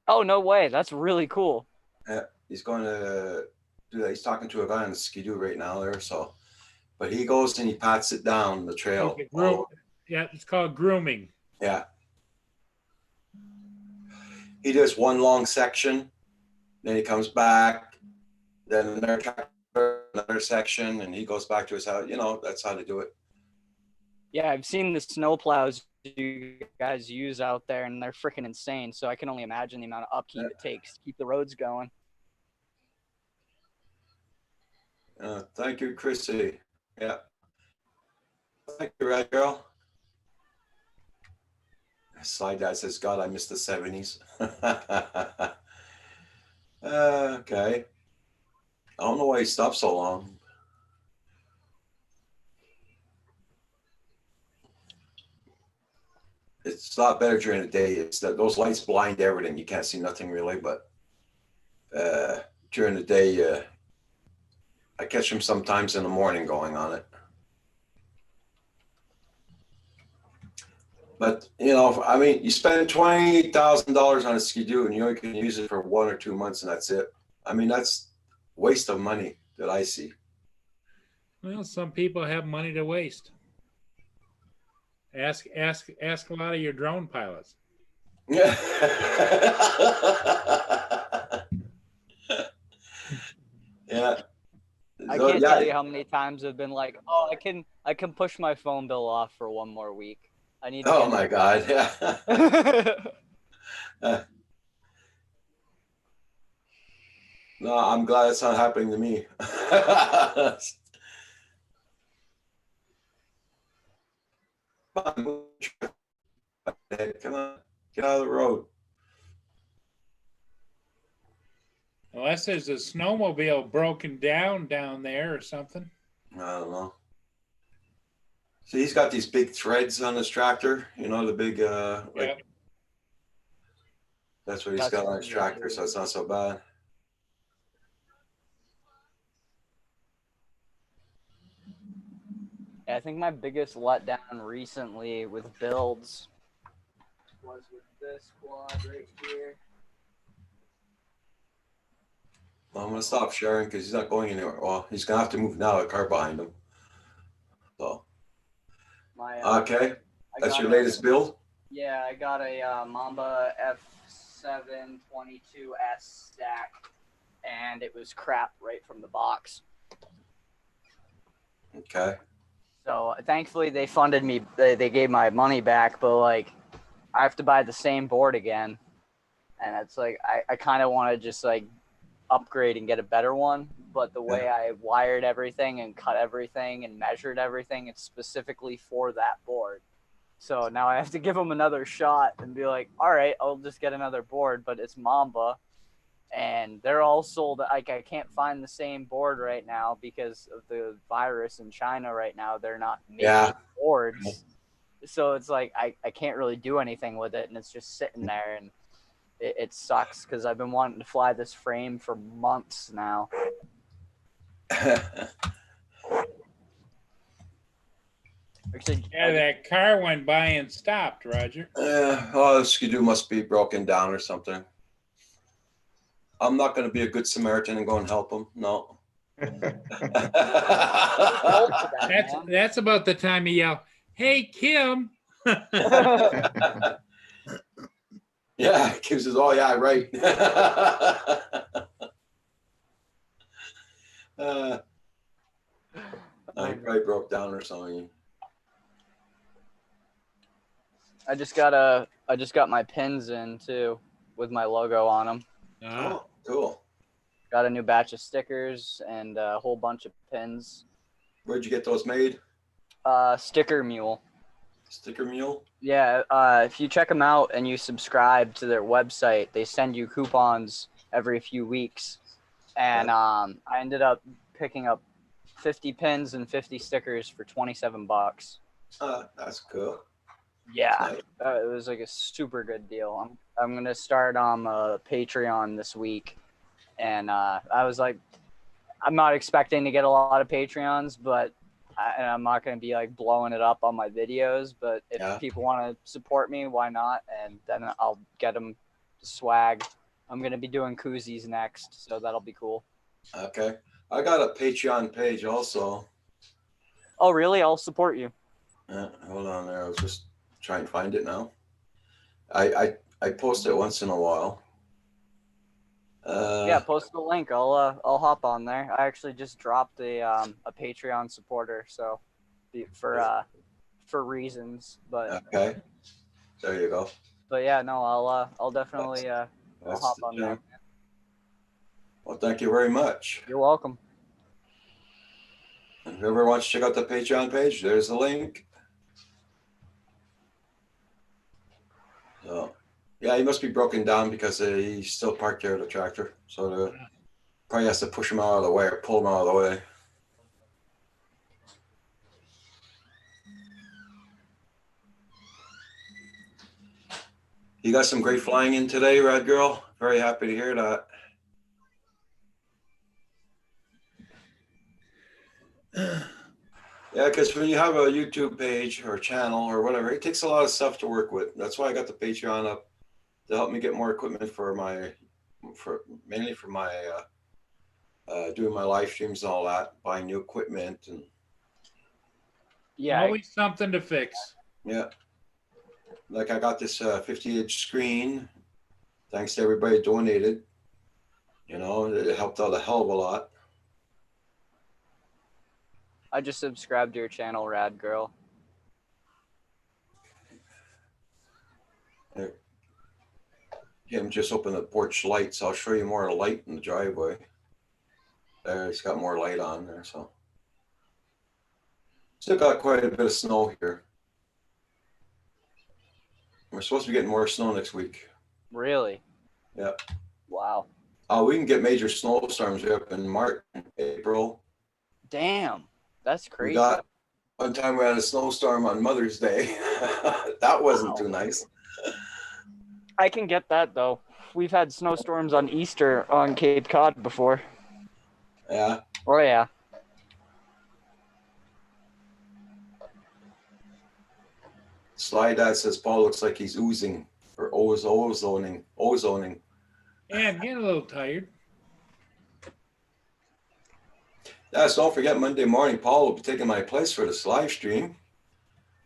S4: Oh, no way. That's really cool.
S1: Yeah, he's going to do that. He's talking to a guy on the Ski-Doo right now there. So, but he goes and he pats it down the trail.
S3: Yeah, it's called grooming.
S1: Yeah. He does one long section, then he comes back, then another section, and he goes back to his house. You know, that's how to do it.
S4: Yeah, I've seen the snow plows you guys use out there, and they're freaking insane. So I can only imagine the amount of upkeep it takes to keep the roads going.
S1: Thank you, Chrissy. Yeah. Thank you, Red Girl. Sly Dad says, God, I miss the 70s. Okay. I don't know why he stopped so long. It's a lot better during the day. It's that those lights blind everything. You can't see nothing really, but during the day, I catch him sometimes in the morning going on it. But, you know, I mean, you spend $20,000 on a Ski-Doo and you only can use it for 1 or 2 months and that's it. I mean, that's waste of money that I see.
S3: Well, some people have money to waste. Ask a lot of your drone pilots.
S1: Yeah. Yeah.
S4: I can't tell you how many times I've been like, oh, I can push my phone bill off for 1 more week. I need to
S1: Oh my God. Yeah. No, I'm glad it's not happening to me. Come on, get out of the road.
S3: Unless there's a snowmobile broken down there or something.
S1: I don't know. So he's got these big threads on his tractor, you know, the big, like, that's what he's got on his tractor, so it's not so bad.
S4: Yeah, I think my biggest letdown recently with builds was with this quad right here.
S1: Well, I'm gonna stop sharing because he's not going anywhere. Well, he's gonna have to move now. A car behind him. So. Okay, that's your latest build.
S4: Yeah, I got a Mamba F722S stack, and it was crap right from the box.
S1: Okay.
S4: So thankfully they funded me. They gave my money back, but like I have to buy the same board again, and it's like I kind of want to just like upgrade and get a better one. But the way I wired everything and cut everything and measured everything, it's specifically for that board. So now I have to give them another shot and be like, all right, I'll just get another board, but it's Mamba. And they're all sold. Like, I can't find the same board right now because of the virus in China right now. They're not making boards. So it's like I can't really do anything with it, and it's just sitting there, and it sucks because I've been wanting to fly this frame for months now. Actually,
S3: Yeah, that car went by and stopped, Roger.
S1: Oh, the skidoo must be broken down or something. I'm not going to be a good Samaritan and go and help him. No.
S3: That's about the time you yell, "Hey, Kim!"
S1: Yeah, Kim says, "Oh yeah, right." I probably broke down or something.
S4: I just got my pins in too with my logo on them.
S1: Oh, cool.
S4: Got a new batch of stickers and a whole bunch of pins.
S1: Where'd you get those made?
S4: Sticker Mule.
S1: Sticker Mule?
S4: Yeah, if you check them out and you subscribe to their website, they send you coupons every few weeks. And I ended up picking up 50 pins and 50 stickers for $27.
S1: That's cool.
S4: Yeah,
S1: Nice.
S4: it was like a super good deal. I'm gonna start on Patreon this week, and I was like, I'm not expecting to get a lot of Patreons, but I'm not gonna be like blowing it up on my videos. But if people want to support me, why not? And then I'll get them swag. I'm gonna be doing koozies next, so that'll be cool.
S1: Okay, I got a Patreon page also.
S4: Oh, really? I'll support you.
S1: Hold on there. I was just trying to find it now. I post it once in a while.
S4: Yeah, post the link. I'll hop on there. I actually just dropped a Patreon supporter, so for reasons, but
S1: okay, there you go.
S4: But yeah, no, I'll definitely I'll hop on there.
S1: Well, thank you very much.
S4: You're welcome.
S1: And whoever wants to check out the Patreon page, there's the link. So, yeah, he must be broken down because he's still parked there, the tractor. So probably has to push him out of the way or pull him out of the way. You got some great flying in today, Red Girl. Very happy to hear that. Yeah, because when you have a YouTube page or channel or whatever, it takes a lot of stuff to work with. That's why I got the Patreon up to help me get more equipment mainly for my doing my live streams and all that, buying new equipment and
S3: always something to fix.
S1: Yeah, like I got this 50-inch screen. Thanks to everybody who donated. You know, it helped out a hell of a lot.
S4: I just subscribed to your channel, Rad Girl.
S1: Jim just opened the porch light, so I'll show you more of the light in the driveway. There, it's got more light on there, so. Still got quite a bit of snow here. We're supposed to be getting more snow next week.
S4: Really?
S1: Yeah.
S4: Wow.
S1: We can get major snowstorms up in March, April.
S4: Damn. That's crazy.
S1: One time we had a snowstorm on Mother's Day. That wasn't too nice.
S4: I can get that though. We've had snowstorms on Easter on Cape Cod before.
S1: Yeah.
S4: Oh yeah.
S1: Sly Dad says Paul looks like he's oozing or ozoning.
S3: Yeah, I'm getting a little tired.
S1: Yeah, so don't forget Monday morning, Paul will be taking my place for this live stream.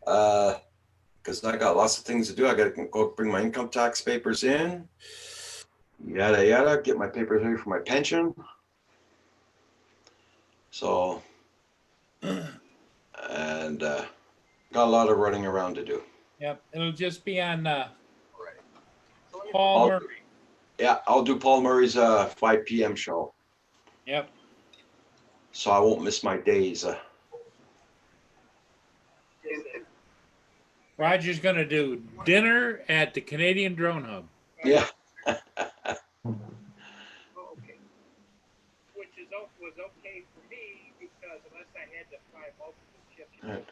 S1: Because I got lots of things to do. I got to go bring my income tax papers in. Yada, yada. Get my papers ready for my pension. So, and got a lot of running around to do.
S3: Yep, it'll just be on Paul Murray.
S1: Yeah, I'll do Paul Murray's 5 p.m. show,
S3: Yep.
S1: so I won't miss my days.
S3: Roger's going to do dinner at the Canadian Drone Hub.
S1: Yeah.
S3: Which was okay for me because unless I had to fly multiple ships.
S1: Right.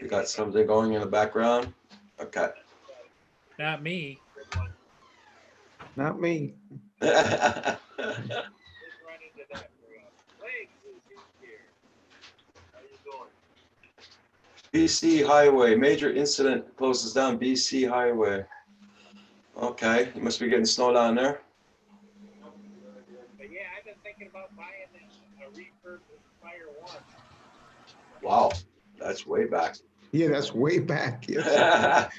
S1: You got something going in the background? Okay.
S3: Not me.
S2: Not me.
S1: BC Highway, major incident closes down BC Highway. Okay, you must be getting snow down there.
S3: But yeah, I've been thinking about buying a Reaper Fire 1.
S1: Wow, that's way back.
S2: Yeah, that's way back. Yes.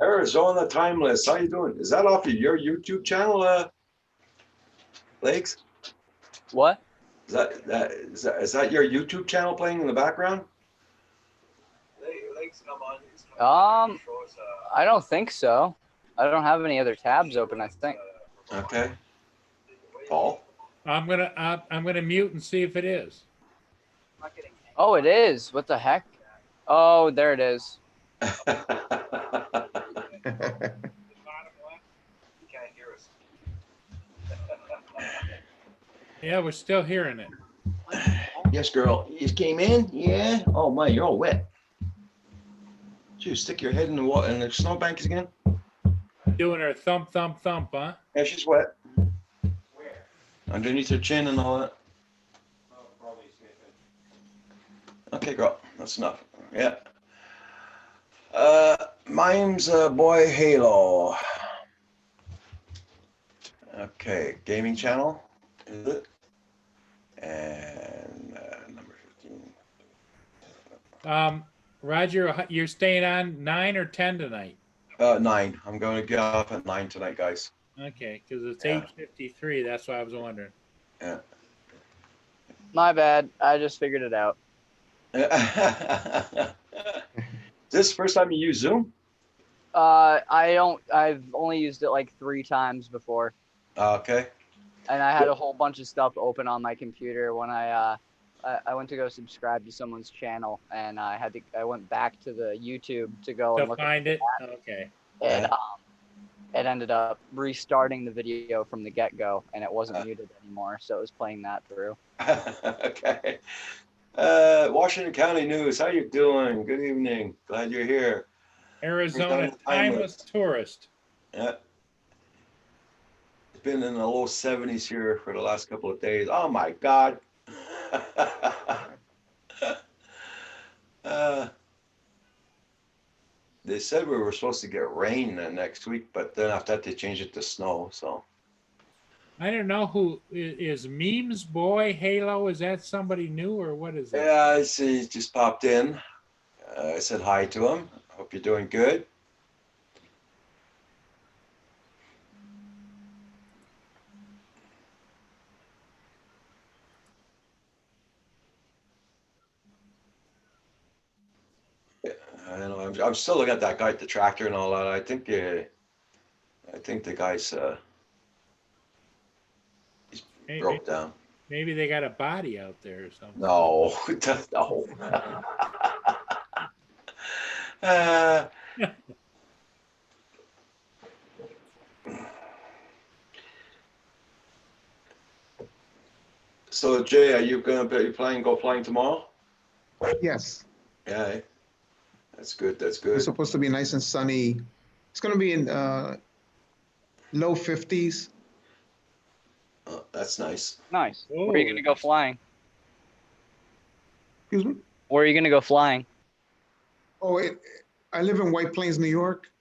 S1: Arizona Timeless, how you doing? Is that off of your YouTube channel, Lakes?
S4: What?
S1: Is that your YouTube channel playing in the background?
S4: I don't think so. I don't have any other tabs open, I think.
S1: Okay. Paul?
S3: I'm gonna mute and see if it is.
S4: Oh, it is. What the heck? Oh, there it is.
S3: Yeah, we're still hearing it.
S1: Yes, girl. You came in? Yeah. Oh my, you're all wet. Did you stick your head in the snowbank again?
S3: Doing her thump, thump, thump, huh?
S1: Yeah, she's wet. Underneath her chin and all that. Okay, girl. That's enough. Yeah. Mimes boy Halo. Okay, gaming channel. Is it? And number 15.
S3: Roger, you're staying on 9 or 10 tonight?
S1: 9. I'm going to get off at 9 tonight, guys.
S3: Okay, because it's
S1: Yeah.
S3: 8:53. That's why I was wondering.
S1: Yeah.
S4: My bad. I just figured it out.
S1: Is this the first time you use Zoom?
S4: I've only used it like 3 times before.
S1: Okay.
S4: And I had a whole bunch of stuff open on my computer when I went to go subscribe to someone's channel, and I went back to the YouTube to go and
S3: To
S4: look
S3: find it? Okay.
S4: and it ended up restarting the video from the get-go, and it wasn't muted anymore, so it was playing that through.
S1: Okay. Washington County News, how you doing? Good evening. Glad you're here.
S3: Arizona Timeless Tourist.
S1: Yeah. It's been in the low 70s here for the last couple of days. Oh my God. They said we were supposed to get rain next week, but then after that they changed it to snow. So
S3: I don't know who is Memes Boy Halo. Is that somebody new or what is that?
S1: yeah, I see. He just popped in. I said hi to him. Hope you're doing good. I don't know. I'm still looking at that guy at the tractor and all that. I think the guy's broke down.
S3: Maybe they got a body out there or something.
S1: No, no. So Jay, are you gonna be go flying tomorrow?
S2: Yes.
S1: Yeah, eh? That's good. That's
S2: It's
S1: good.
S2: supposed to be nice and sunny. It's going to be in low 50s.
S1: Oh, that's nice.
S4: Nice.
S3: Whoa.
S4: Where are you gonna go flying?
S2: Excuse me?
S4: Where are you gonna go flying?
S2: Oh, I live in White Plains, New York.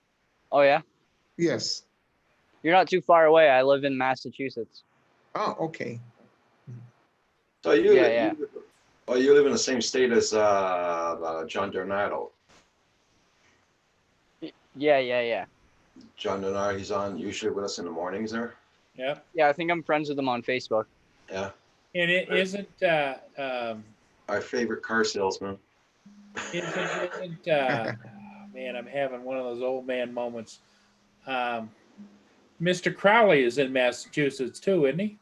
S4: Oh yeah,
S2: Yes.
S4: you're not too far away. I live in Massachusetts.
S2: Oh, okay.
S1: So you,
S4: Yeah.
S1: you live in the same state as John Donato.
S4: Yeah.
S1: John Donato, he's on usually with us in the mornings there.
S3: Yep.
S4: Yeah, I think I'm friends with them on Facebook.
S1: Yeah,
S3: And it isn't
S1: our favorite car salesman.
S3: man, I'm having one of those old man moments. Mr. Crowley is in Massachusetts too, isn't he?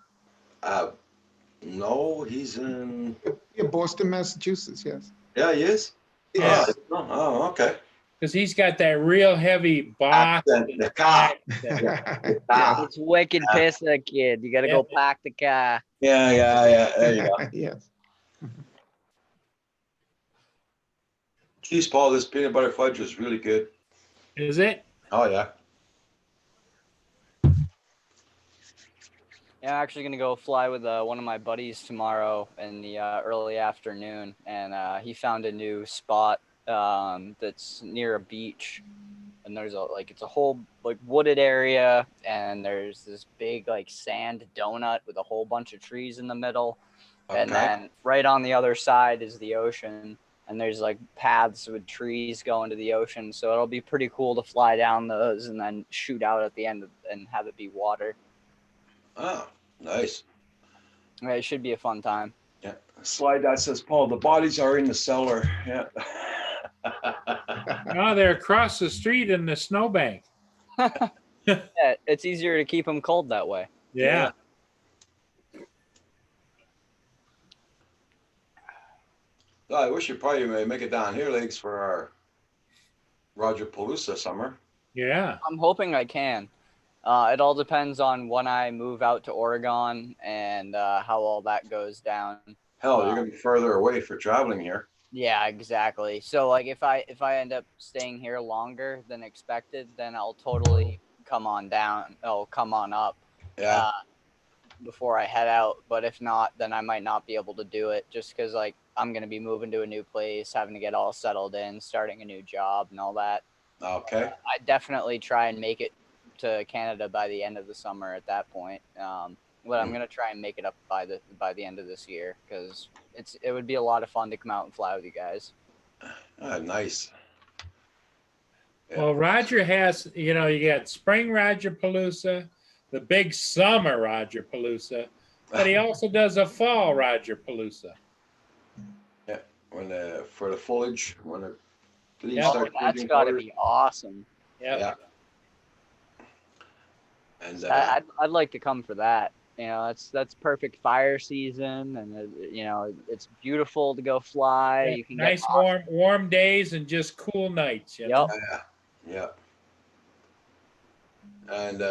S1: No, he's in.
S2: Yeah, Boston, Massachusetts, yes.
S1: Yeah, he is.
S3: Yeah.
S1: Oh, okay.
S3: Because he's got that real heavy box.
S1: Accent, the car.
S2: Yes.
S4: It's wicked piss, that kid. You got to go pack the car.
S1: Yeah. There you go.
S2: Yes.
S1: Geez, Paul, this peanut butter fudge is really good.
S3: Is it?
S1: Oh yeah.
S4: Yeah, I'm actually gonna go fly with one of my buddies tomorrow in the early afternoon, and he found a new spot that's near a beach, and there's it's a whole wooded area, and there's this big sand donut with a whole bunch of trees in the middle, and then right on the other side is the ocean, and there's paths with trees going to the ocean, so it'll be pretty cool to fly down those and then shoot out at the end and have it be water.
S1: Oh, nice.
S4: Yeah, it should be a fun time.
S1: Yeah. Slide that says, Paul, the bodies are in the cellar. Yeah.
S3: Oh, they're across the street in the snowbank.
S4: Yeah, it's easier to keep them cold that way.
S3: Yeah.
S1: I wish you probably may make it down here, Legs, for our Roger Palooza summer.
S3: Yeah.
S4: I'm hoping I can. It all depends on when I move out to Oregon and how all that goes down.
S1: Hell, you're gonna be further away for traveling here.
S4: Yeah, exactly. So if I end up staying here longer than expected, then I'll totally come on down. I'll come on up.
S1: Yeah.
S4: Before I head out. But if not, then I might not be able to do it just because I'm gonna be moving to a new place, having to get all settled in, starting a new job and all that.
S1: Okay.
S4: I definitely try and make it to Canada by the end of the summer at that point. But I'm gonna try and make it up by the end of this year because it would be a lot of fun to come out and fly with you guys.
S1: Nice. Yeah.
S3: Well, Roger has, you got spring Roger Palooza, the big summer Roger Palooza, but he also does a fall Roger Palooza.
S1: Yeah. When for the foliage, when the leaves
S3: Yeah.
S1: start
S4: That's
S1: changing
S4: got to
S1: colors.
S4: be awesome.
S3: Yep.
S1: Yeah. And
S4: I'd like to come for that. That's perfect fire season, and it's beautiful to go fly.
S3: Yeah,
S4: You can
S3: nice
S4: get
S3: warm days and just cool nights. You know?
S1: yeah. And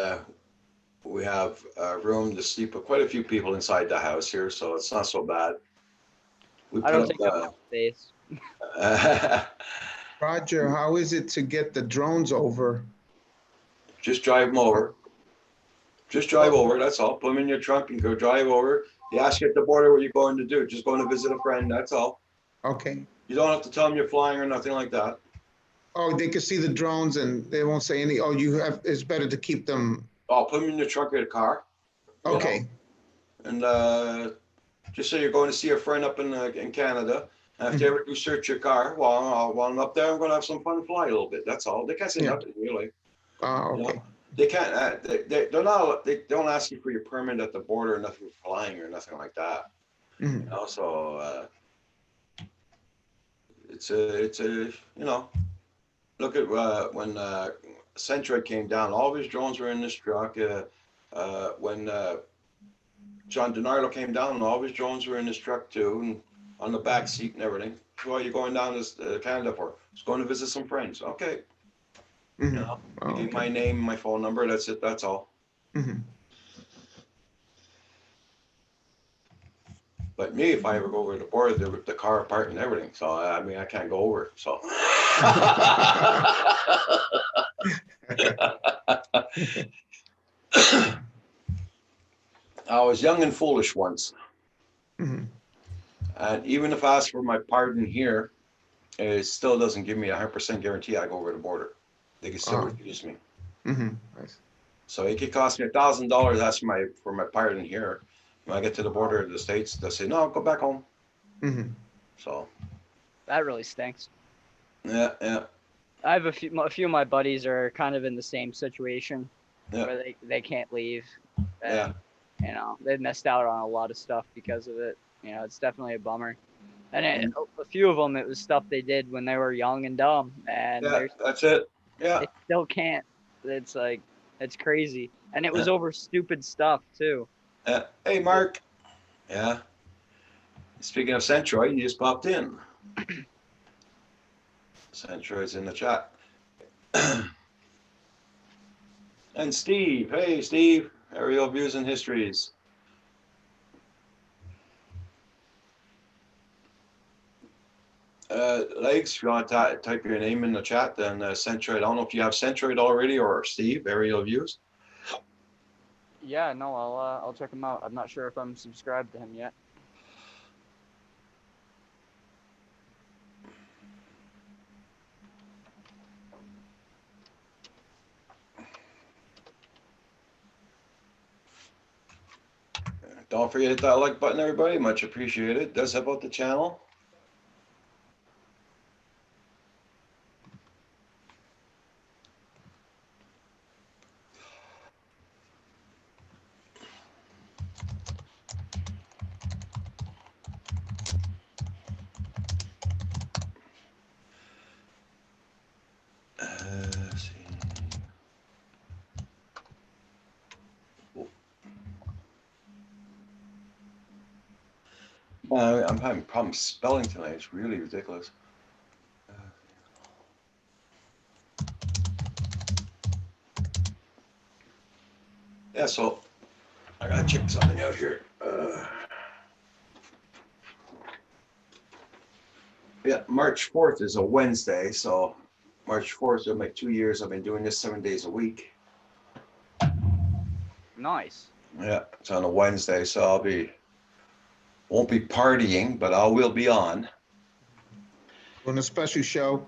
S1: we have room to sleep with quite a few people inside the house here, so it's not so bad. We
S4: I don't
S1: put
S4: take up much space.
S2: Roger, how is it to get the drones over?
S1: Just drive them over. Just drive over, that's all. Put them in your trunk and go drive over. You ask you at the border what you're going to do. Just going to visit a friend, that's all.
S2: Okay.
S1: You don't have to tell them you're flying or nothing like that.
S2: Oh, they can see the drones and they won't say any, it's better to keep them.
S1: Oh, put them in your trunk of the car.
S2: Okay.
S1: And just say you're going to see a friend up in Canada. And if they ever do search your car, while I'm up there, I'm going to have some fun and fly a little bit. That's all. They can't say nothing, really.
S2: Oh,
S1: You
S2: okay.
S1: know? They can't. They're not. They don't ask you for your permit at the border or nothing for flying or nothing like that.
S2: Mhm.
S1: You know, so it's a look at when Centroid came down. All of his drones were in this truck. When John DiNardo came down, all of his drones were in his truck too, and on the back seat and everything. What are you going down to Canada for? Just going to visit some friends. Okay.
S2: Mhm.
S1: You know,
S2: Oh,
S1: I gave
S2: okay.
S1: my name, my phone number. That's it. That's all.
S2: Mhm.
S1: But me, if I ever go over the border, they rip the car apart and everything. So I mean, I can't go over. So. I was young and foolish once,
S2: Mhm.
S1: and even if I ask for my pardon here, it still doesn't give me 100% guarantee I go over the border. They can still refuse me.
S2: Mhm. Nice.
S1: So it could cost me $1,000 ask for my pardon here. When I get to the border of the States, they'll say, no, go back home.
S2: Mhm.
S1: So,
S4: That really stinks.
S1: yeah.
S4: I have a few of my buddies are kind of in the same situation
S1: Yeah.
S4: where they can't leave.
S1: Yeah.
S4: And, they've missed out on a lot of stuff because of it. It's definitely a bummer. And a few of them, it was stuff they did when they were young and dumb, and
S1: Yeah, that's it. Yeah.
S4: they still can't. It's like It's crazy. And it was over stupid stuff too.
S1: Hey, Mark. Yeah. Speaking of Centroid, you just popped in. Centroid's in the chat. And Steve. Hey, Steve. Aerial views and histories. Legs, if you want to type your name in the chat, then Centroid. I don't know if you have Centroid already or Steve, aerial views.
S4: Yeah, no, I'll check him out. I'm not sure if I'm subscribed to him yet.
S1: Don't forget to hit that like button, everybody. Much appreciated. Does help out the channel. Let's see. I'm having problems spelling tonight. It's really ridiculous. Yeah, so I gotta check something out here. Yeah, March 4th is a Wednesday, so March 4th will make 2 years. I've been doing this 7 days a week.
S4: Nice.
S1: Yeah, it's on a Wednesday, so won't be partying, but I will be on.
S2: On a special show.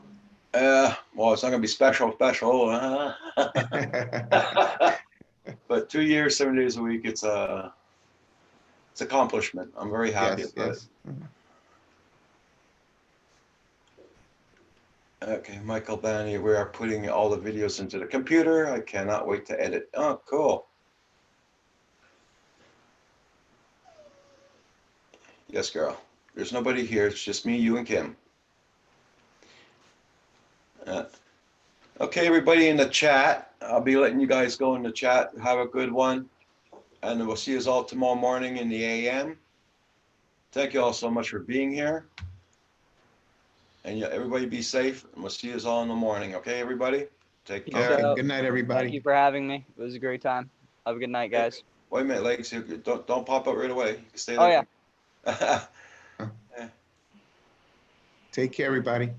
S1: Well, it's not gonna be special. But 2 years, 7 days a week, it's accomplishment. I'm very happy
S2: Yes,
S1: about it.
S2: yes.
S1: Okay, Michael Banny, we are putting all the videos into the computer. I cannot wait to edit. Oh, cool. Yes, girl. There's nobody here. It's just me, you, and Kim. Okay, everybody in the chat. I'll be letting you guys go in the chat. Have a good one. And we'll see you all tomorrow morning in the AM. Thank you all so much for being here. And yeah, everybody be safe. And we'll see you all in the morning. Okay, everybody? Take care.
S2: Okay,
S4: So,
S2: good night,
S4: Thank you
S2: everybody.
S4: for having me. It was a great time. Have a good night, guys.
S1: Wait a minute, Legs. Don't pop up right away. Stay
S4: Oh,
S1: there.
S4: yeah.
S2: Take care, everybody.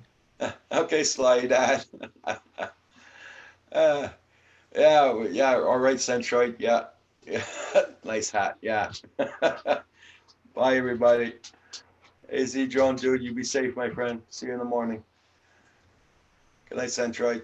S1: Okay, Sly Dad. Yeah. All right, Centroid. Yeah. Nice hat. Yeah. Bye, everybody. AZ Drone, dude, you be safe, my friend. See you in the morning. Good night, Centroid.